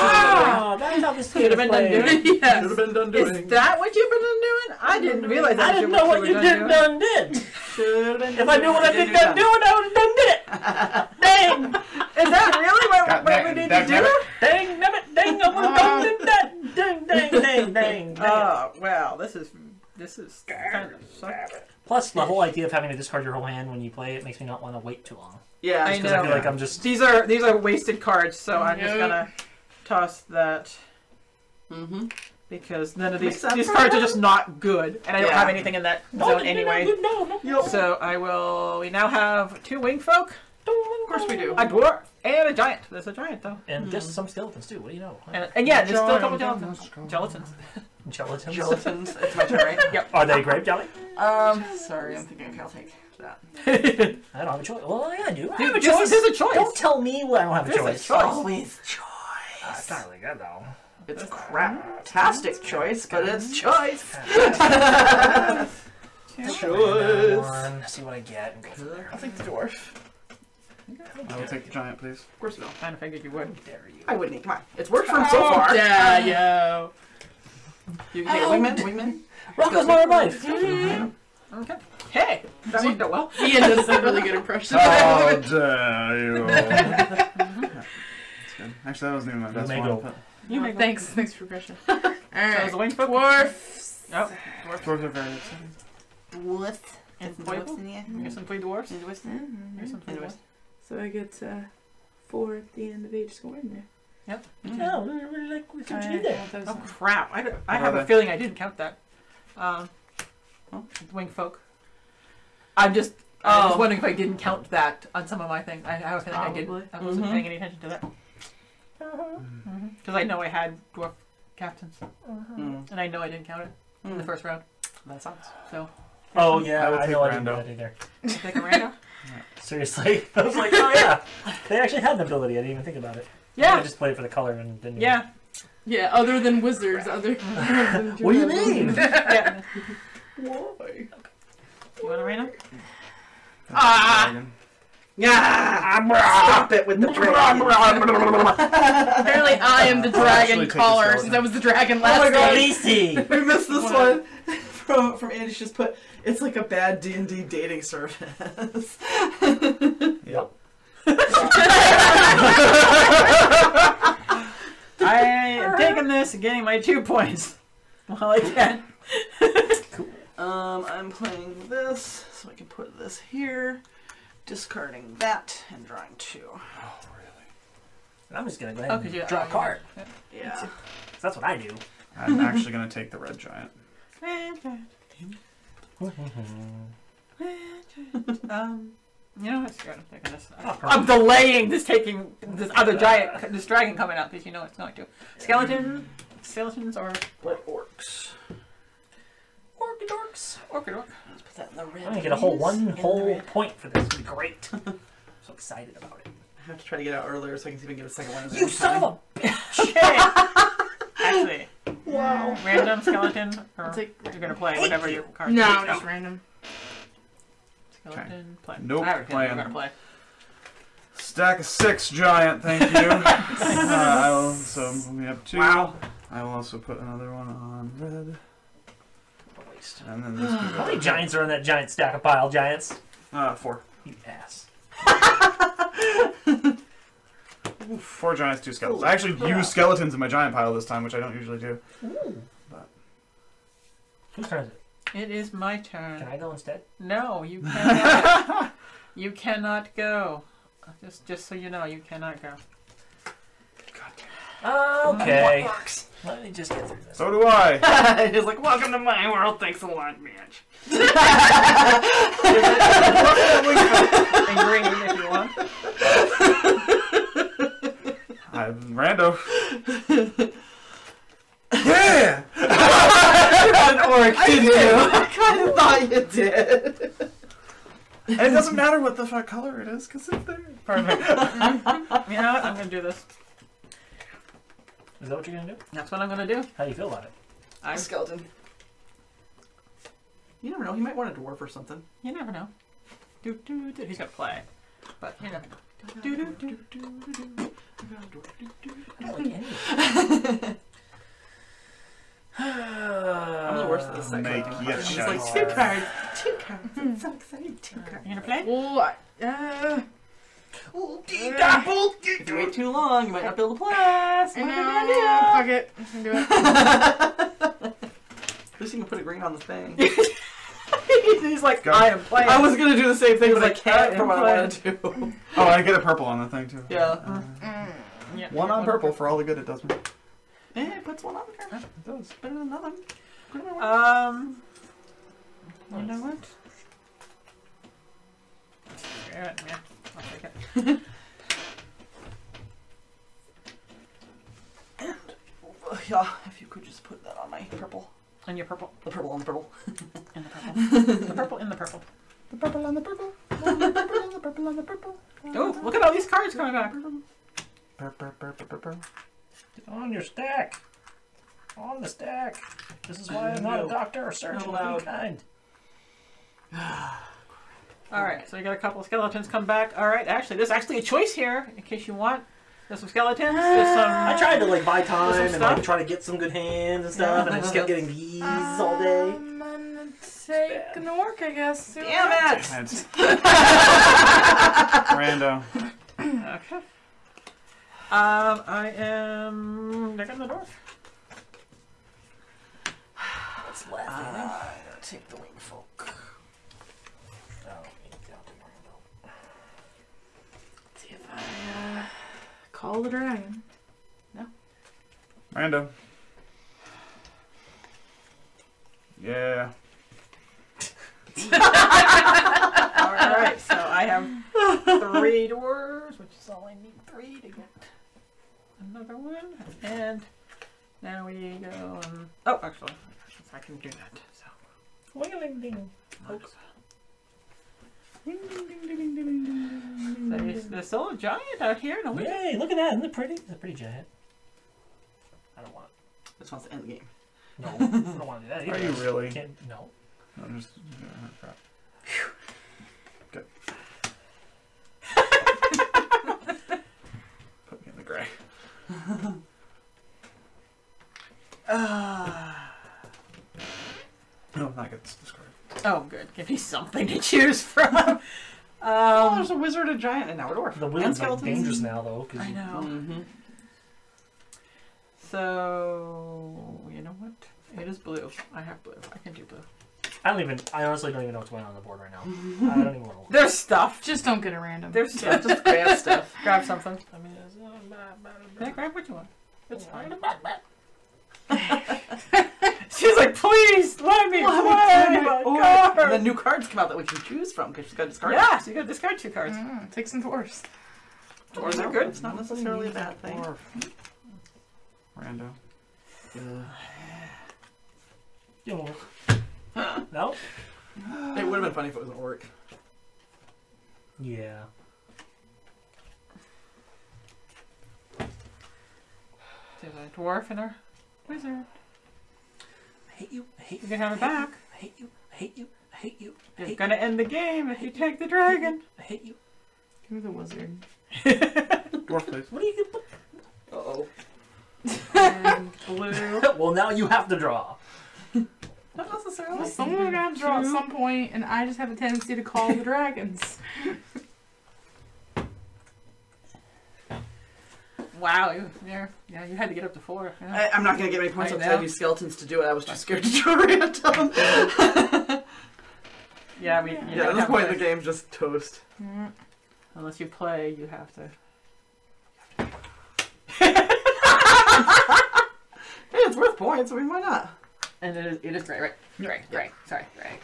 Oh, that's how this Should have been done doing. yes. Should have been done doing. Is that what you've been doing? I didn't realize that. I didn't know what you did done did. Should have been If I knew what I did done doing, I would have done did it. Dang. Is that really what we need to do? Dang, nabbit, dang, I would have done did that. Dang, dang, dang, dang. Oh, wow. This is kind of sucky. Plus, the whole idea of having to discard your whole hand when you play it makes me not want to wait too long. Yeah, I Because I know. feel like I'm just... These are wasted cards, so I'm just gonna toss that Mm-hmm. because none of Makes these sense. cards are just not good, and I don't Yeah. have anything in that zone anyway. Yep. So I will. We now have 2 wing folk, Of course we do. a dwarf, and a giant. There's a giant though, And just some skeletons, too. What do you know? and yeah, there's still a couple gelatins. Gelatins. Gelatins? Gelatins. It's my turn, right? Yep. Are they grape jelly? Sorry, I'm thinking, okay, I'll take that. I don't have a choice. Well, yeah, I do. I have a Dude, choice. there's a choice. Don't tell me I don't have a There's a choice. choice. Always It's choice. not really good, though. It's a crap-tastic choice, but it's choice. Choice. See what I get and go from there. I'll take the dwarf. I will take the giant, please. Of course you don't. Kind of figured you would. Dare you. I wouldn't. Come on. It's worked for him so far. Yeah, yo. You can take a wingman. Wingman. Rocco's my life. Okay. Hey, that worked out well. Ian does a really good impression. How dare you? That's good. Actually, that wasn't even my best may one. go. but- You make Thanks for your impression. So Alright, is the wing folk? dwarf. Oh, Dwarves are very exciting. What? and foible. Here's some 3 dwarfs. Here's some 3 dwarfs. So I get 4 at the end of each score in there. Yep. No, I really like what you did there. Oh crap! I What have are a they? feeling I didn't count that. Wing folk. I was wondering if I didn't count that on some of my things. I have a feeling I Probably. didn't. I wasn't paying any attention to that. Because I know I had dwarf captains, and I know I didn't count it in the first round. That sucks. So. Oh, yeah, I will I take know I didn't do Rando. that either. Take a random. Seriously. I was like, oh, yeah. They actually had an ability. I didn't even think about it. I Yeah. just played for the color and didn't... Yeah. Yeah, other than wizards, other than What do you mean? Yeah. Why? You want a random? Dragon. Yeah! Stop it with the dragon. Apparently I am the I'll actually dragon take the caller skeleton. since I was the dragon last my God. game. Lacey! We missed this one from Andy. She just put, it's like a bad D&D dating service. Yep. I am taking this and getting my 2 points while I can. I'm playing this, so I can put this here, discarding that, and drawing 2. And I'm just going to go ahead Okay, and yeah, draw a card. Yeah. 'Cause that's what I do. I'm actually going to take the red giant. You know what? Screw it, I'm taking this. Oh, I'm delaying taking this other giant, this dragon coming out because you know it's going to. Skeletons or What orcs? Orchidorks. orchid orc. Let's put that in the red. I'm going to get a whole please. In the red. point for this. It's going to be great. I'm so excited about it. I have to try to get out earlier so I can see if I can get a second one. in You son of a... Actually, Wow. random skeleton, or I'll take you're gonna play whatever your card. No, is. just random. Skeleton, play. Nope, I already playing. You're gonna play. Stack of 6 giant, thank you. I will, so we have 2. Wow. I will also put another one on red. Waste. And then this can go. How many giants are in that giant stack of pile giants? 4. You ass. 4 giants, 2 skeletons. Holy I actually crap. used skeletons in my giant pile this time, which I don't usually do. But Whose turn is it? It is my turn. Can I go instead? No, you cannot. You cannot go. Just so you know, you cannot go. Okay. Let me just get through this. so do I. He's like, welcome to my world. Thanks a lot, bitch. And green if you want. I'm rando. Yeah! An orc, didn't you? I kind of thought you did. And doesn't matter what the fuck color it is, because it's there. Perfect. You know what? I'm gonna do this. Is that what you're gonna do? That's what I'm gonna do. How do you feel about it? A skeleton. You never know. He might want a dwarf or something. You never know. He's gonna play, but you never know. I don't like any of it. I'm the worst at this. Make you It's shut like up. 2 cards. 2 cards. I'm so excited. 2 cards. You gonna play? Oh, If you wait too long, you might not be able to play. I know. Fuck it. I can do it. At least you can put a green on the thing. He's like, Go. I am playing. I was gonna do the same thing, He was but I like, can't I for am what I wanted to do. Oh, I get a purple on the thing too. Yeah. Yeah, One on purple for all the good it does me. It puts one on there. It does. Better than nothing. You know what? Yeah, I'll take it. Yeah, if you could just put that on my purple. And your purple. The purple on the purple. And the purple. The purple in the purple. The purple on the purple. On the purple on the purple on the purple. Oh, look at all these cards coming back. On your stack. On the stack. This is why I'm not a doctor or surgeon of any kind. Alright, so you got a couple of skeletons come back. Alright, actually, there's actually a choice here, in case you want. There's some skeletons, there's some... I tried to like buy time Some and stuff? like try to get some good hands and stuff, and I just kept getting these all day. I'm gonna take an orc, I guess. Damn it! Rando. Okay. I am... They're the dwarf. What's left? I'm gonna take the wing folk. See if I call the dragon. Rando. Yeah. Alright, so I have 3 dwarves, which is all I need 3 to get another one. And now we go oh, actually, I can do that. So. Wing-a-ling-ding. There's still a giant out here. No, Yay, look at that. Isn't it pretty? It's a pretty giant. I don't want This wants to end the game. it. No, I don't want to do that either. Are you really? Can't, no. I'm just. Crap. Good. Put me in the gray. No, not good. Discard. Oh, good. Give me something to choose from. Oh, there's a wizard, a giant, and now a dwarf. The And wizard's like skeletons. dangerous now, though. Cause I know. Mm-hmm. So, you know what? It is blue. I have blue. I can do blue. I honestly don't even know what's going on the board right now. I don't even want to look. There's stuff. Just don't get a random. There's Yeah, stuff. just grab stuff. Grab something. I mean, it's not Yeah, grab what you want. It's fine. fine. She's like, please let me play my Or card. the new cards come out that we can choose from because she's got to discard. Yeah, so you gotta discard 2 cards. Take some dwarfs. Dwarves are good. It's not necessarily a bad thing. Rando. Yo. No? It would have been funny if it was an orc. Yeah. There's a dwarf and a wizard. I hate you. I hate You you. can have it back. I hate you. I hate you. I hate you. I You're hate gonna end the game if you take the dragon. I hate you. Give me the wizard. Dwarf, please. What are you gonna Uh-oh. And blue. put? Well, now you have to draw. Not necessarily. Well, someone's gonna have to draw at some point, and I just have a tendency to call the dragons. Wow, you had to get up to 4. Yeah. I'm not going to get any points I up because I know. used skeletons to do it. I was too scared to draw random. Yeah, you Yeah, don't at this have point to- the game's just toast. Unless you play, you have to. Hey, it's worth points. I mean, why not? And it is great, right? Great. Sorry, great.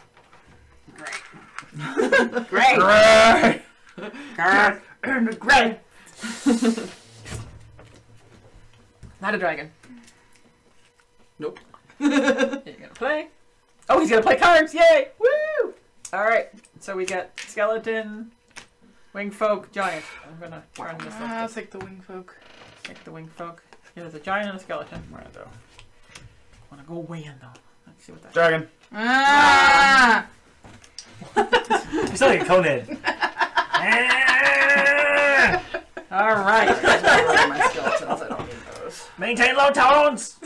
Great. Great. Not a dragon. Nope. You're gonna play. Oh, he's gonna play cards! Yay! Woo! All right. So we get skeleton, wing folk, giant. I'm gonna turn this I'll up. take the wing folk. Take the wing folk. Yeah, there's a giant and a skeleton. Rando. Wanna go way in though. Let's see what that. Dragon. Ah! You sound like a conehead. All right. My skeletons, I don't need those. Maintain low tones.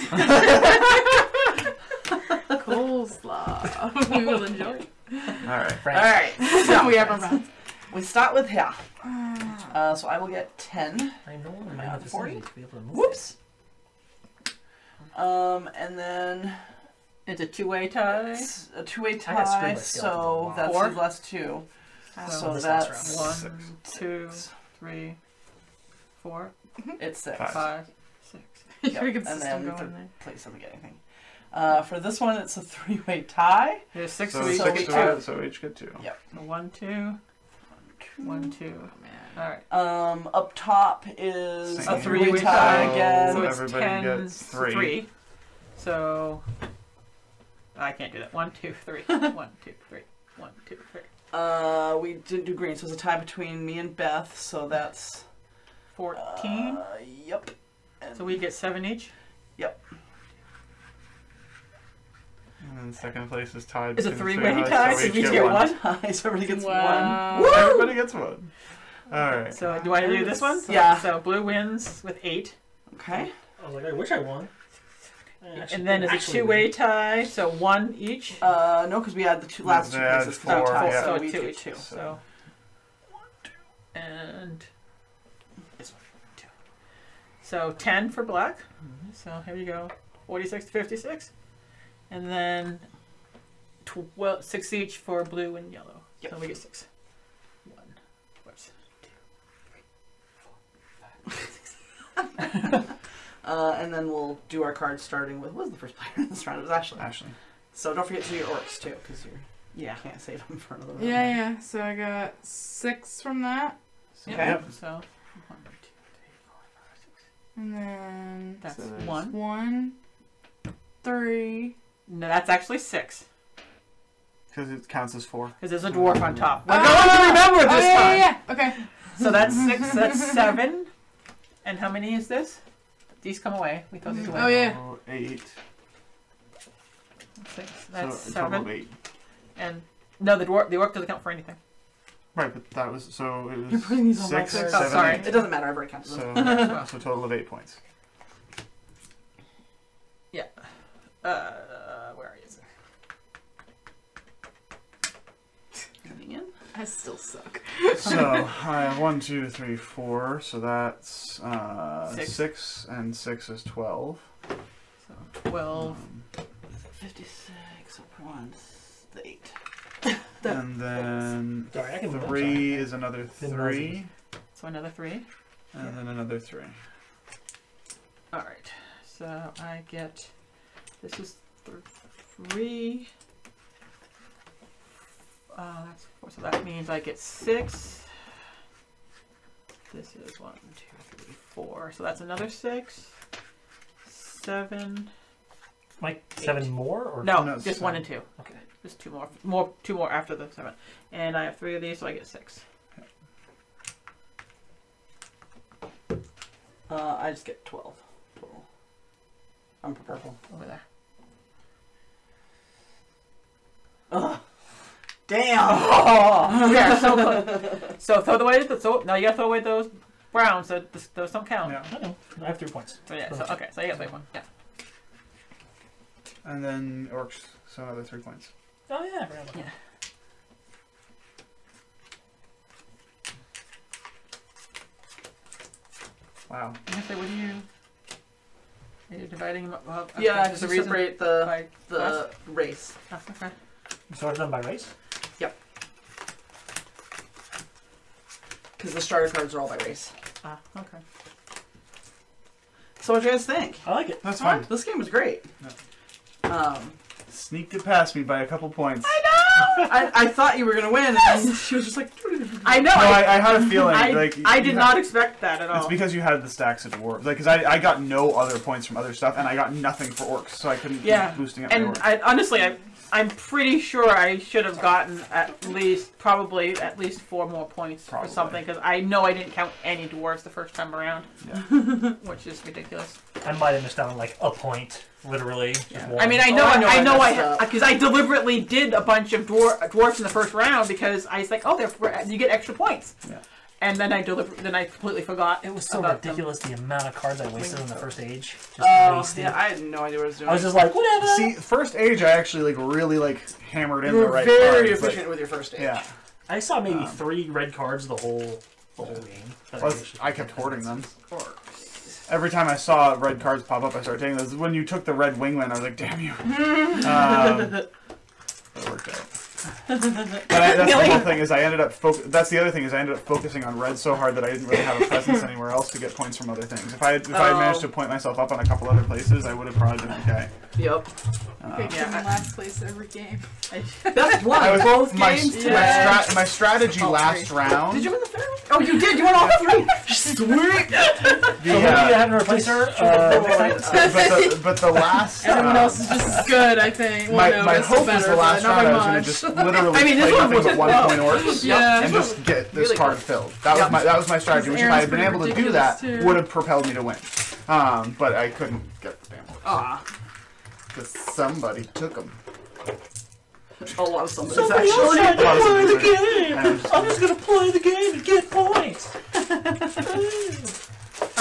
Coleslaw. We will enjoy. All right. All right. So we have our rounds. We start with here. So I will get 10. I know in my 40? to be able to move. Whoops. And then It's a two-way tie. it's a two-way I got screwed tie, by so skeletons. that's Four? less 2. So this last that's round. 1, 2, 3, 4, it's 6. 5, 6. You should get the And system then going the there. place doesn't get anything. For this one, it's a 3-way tie. There's 6 So of each. so six we to get it, so each get 2. Yep. So 1, 2, 1, 2. Oh, man. All right. Up top is Same. a 3-way three-way tie tie. again. So it's everybody 10, gets 3. 3. So I can't do that. 1, 2, 3. 1, 2, 3. 1, 2, 3. We didn't do green, so it's a tie between me and Beth, so that's 14. Yep. And So we get 7 each. And then second place is tied. It's a between the three-way of us, tie, so so each we get get 1. one. tie, so everybody gets Wow. one. Everybody gets 1. All right. So do I do this one? Yeah. So blue wins with 8. Okay. I was like, I wish I won. And then it's a two-way tie, so 1 each. No, because we had the last two They had places. 4, tie, yeah. so So we two do each. 2. So 1, 2, and this one 2. So 10 for black. So here you go, 46 to 56, and then 6 each for blue and yellow. Yep. So we get 6. 1, 2, 3, 4, 5, 6. And then we'll do our cards starting with, what was the first player in this round? It was Ashley. Ashley. So don't forget to do your orcs too, because you Yeah. can't save them for another round. Yeah. So I got 6 from that. Okay. Yep. So 1, 2, 3, 4, 5, 6. And then That's So there's 1. 1, 3. No, that's actually 6 Because it counts as 4. because there's a dwarf on top. We're Oh! going to remember Oh, this yeah, time. yeah, yeah. Okay. So that's 6. That's 7. And how many is this? These come away. We throw these away. Oh, yeah. So 8. 6. That's So a total of 7. 8. And no, the orc doesn't count for anything. Right, but that was so it was You're putting these on my 6, cards. 7, Oh, sorry. 8. It doesn't matter, I've already counted them. So total of 8 points. Where is it? Coming in. I still suck. So I have 1, 2, 3, 4. So that's 6. 6, and 6 is 12. So 12. 56 1, 8. And then Sorry, I can move. 3 is another Didn't realize 3, So another 3. and then another 3. All right. So I get. This is 3. That's 4. So that means I get 6. This is 1, 2, 3, 4. So that's another 6. 7. Like 7 more or No, No, just 1 and 2. Okay. Just 2 more after the 7. And I have 3 of these, so I get 6. I just get 12 total. I'm purple. Over there. Ugh. Damn! We are so close. So throw away now you gotta throw away those browns. So those don't count. Yeah. I know. I have 3 points. So yeah. So okay. So you got 1. Yeah. And then orcs, so another 3 points. Oh yeah, I forgot about Yeah. that. Wow. Actually, what do you? Are you dividing them up? Yeah, there's just a to reason separate the by class? race. Oh, okay. You sorted them by race? Because the starter cards are all by race. Ah, okay. So what do you guys think? I like it. That's fine. This game was great. Sneaked it past me by a couple points. I thought you were gonna win, and she was just like. I know. No, I had a feeling. I did not expect that at all. It's because you had the stacks of dwarves. Like, because I got no other points from other stuff, and I got nothing for orcs, so I couldn't Yeah. keep boosting up my And orcs. I honestly, I'm pretty sure I should have gotten probably at least 4 more points or something, because I know I didn't count any dwarves the first time around, which is ridiculous. I might have missed out on like a point, literally. Yeah. I mean, I know because I deliberately did a bunch of dwarfs in the first round because I was like, oh, you get extra points. Yeah. And then I completely forgot. It was so ridiculous the amount of cards I wasted in the first age. Just yeah, I had no idea what I was doing. I was just like, whatever. See, first age, I actually really hammered in the right cards. You were very cards, efficient with your first age. Yeah. I saw maybe 3 red cards the whole game. I kept hoarding them. Every time I saw red cards pop up, I started taking those. When you took the red wingman, I was like, damn you. That worked out. But that's the whole thing is that's the other thing is I ended up focusing on red so hard that I didn't really have a presence anywhere else to get points from other things. If I had managed to point myself up on a couple other places, I would have probably been okay. Yep. In last place every game. That's one. Both games. My strategy last round. Did you win the third one? Oh, you did. You won all 3. Sweet. So who do you have to replace her? But the last. Everyone else is just as good, I think. Well, my hope was the last round I was going to just literally play nothing but 1 point orcs and just get this card filled. That was my strategy. Which if I had been able to do that, would have propelled me to win. But I couldn't get the damn orcs. Because somebody took them. A lot of somebody's Somebody actually. else tried to play the game. I'm just gonna play the game and get points.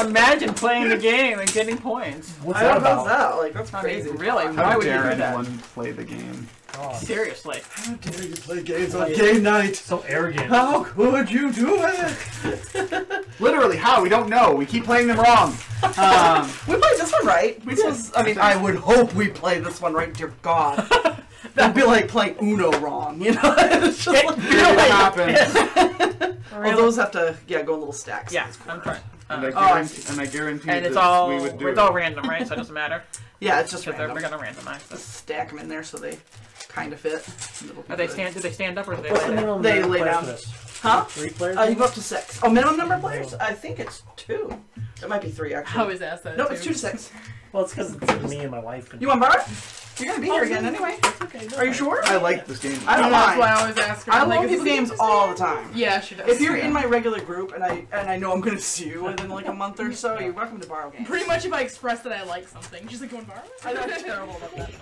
Imagine playing the game and getting points. What's I that don't know about? that. Like that's crazy. Really? Why How would you dare do that? anyone play the game? God. Seriously. How dare you play games on game night? So arrogant. How could you do it? Literally, how? We don't know. We keep playing them wrong. We played this one right. I would hope we played this one right, dear God. That'd be like playing Uno wrong, you know? It's just like, It happens. oh, those have to, go in little stacks. Yeah, I'm trying. And I guarantee And it's that all we would do it's all random, right? So it doesn't matter. Yeah, it's just We're random. gonna randomize. Just stack them in there so they kind of fit. Do they stand up or do they What's lay the down? minimum They number of lay players down. for this? Huh? 3 players? You go up to 6. Oh, minimum number of players? I think it's 2. It might be 3, actually. I always ask that. No, too. it's 2 to 6. Well, it's because it's me and my wife. You want to borrow it? You're going to be here again anyway. Okay, Are you sure? I like this game. I don't That's mind. why I always ask her. I I'm like, love is people this games the all same? the time. Yeah, she does. If you're in my regular group and I know I'm going to see you within like a month or so, you're welcome to borrow games. Pretty much if I express that I like something, she's like, going borrow it? I know I'm terrible about that.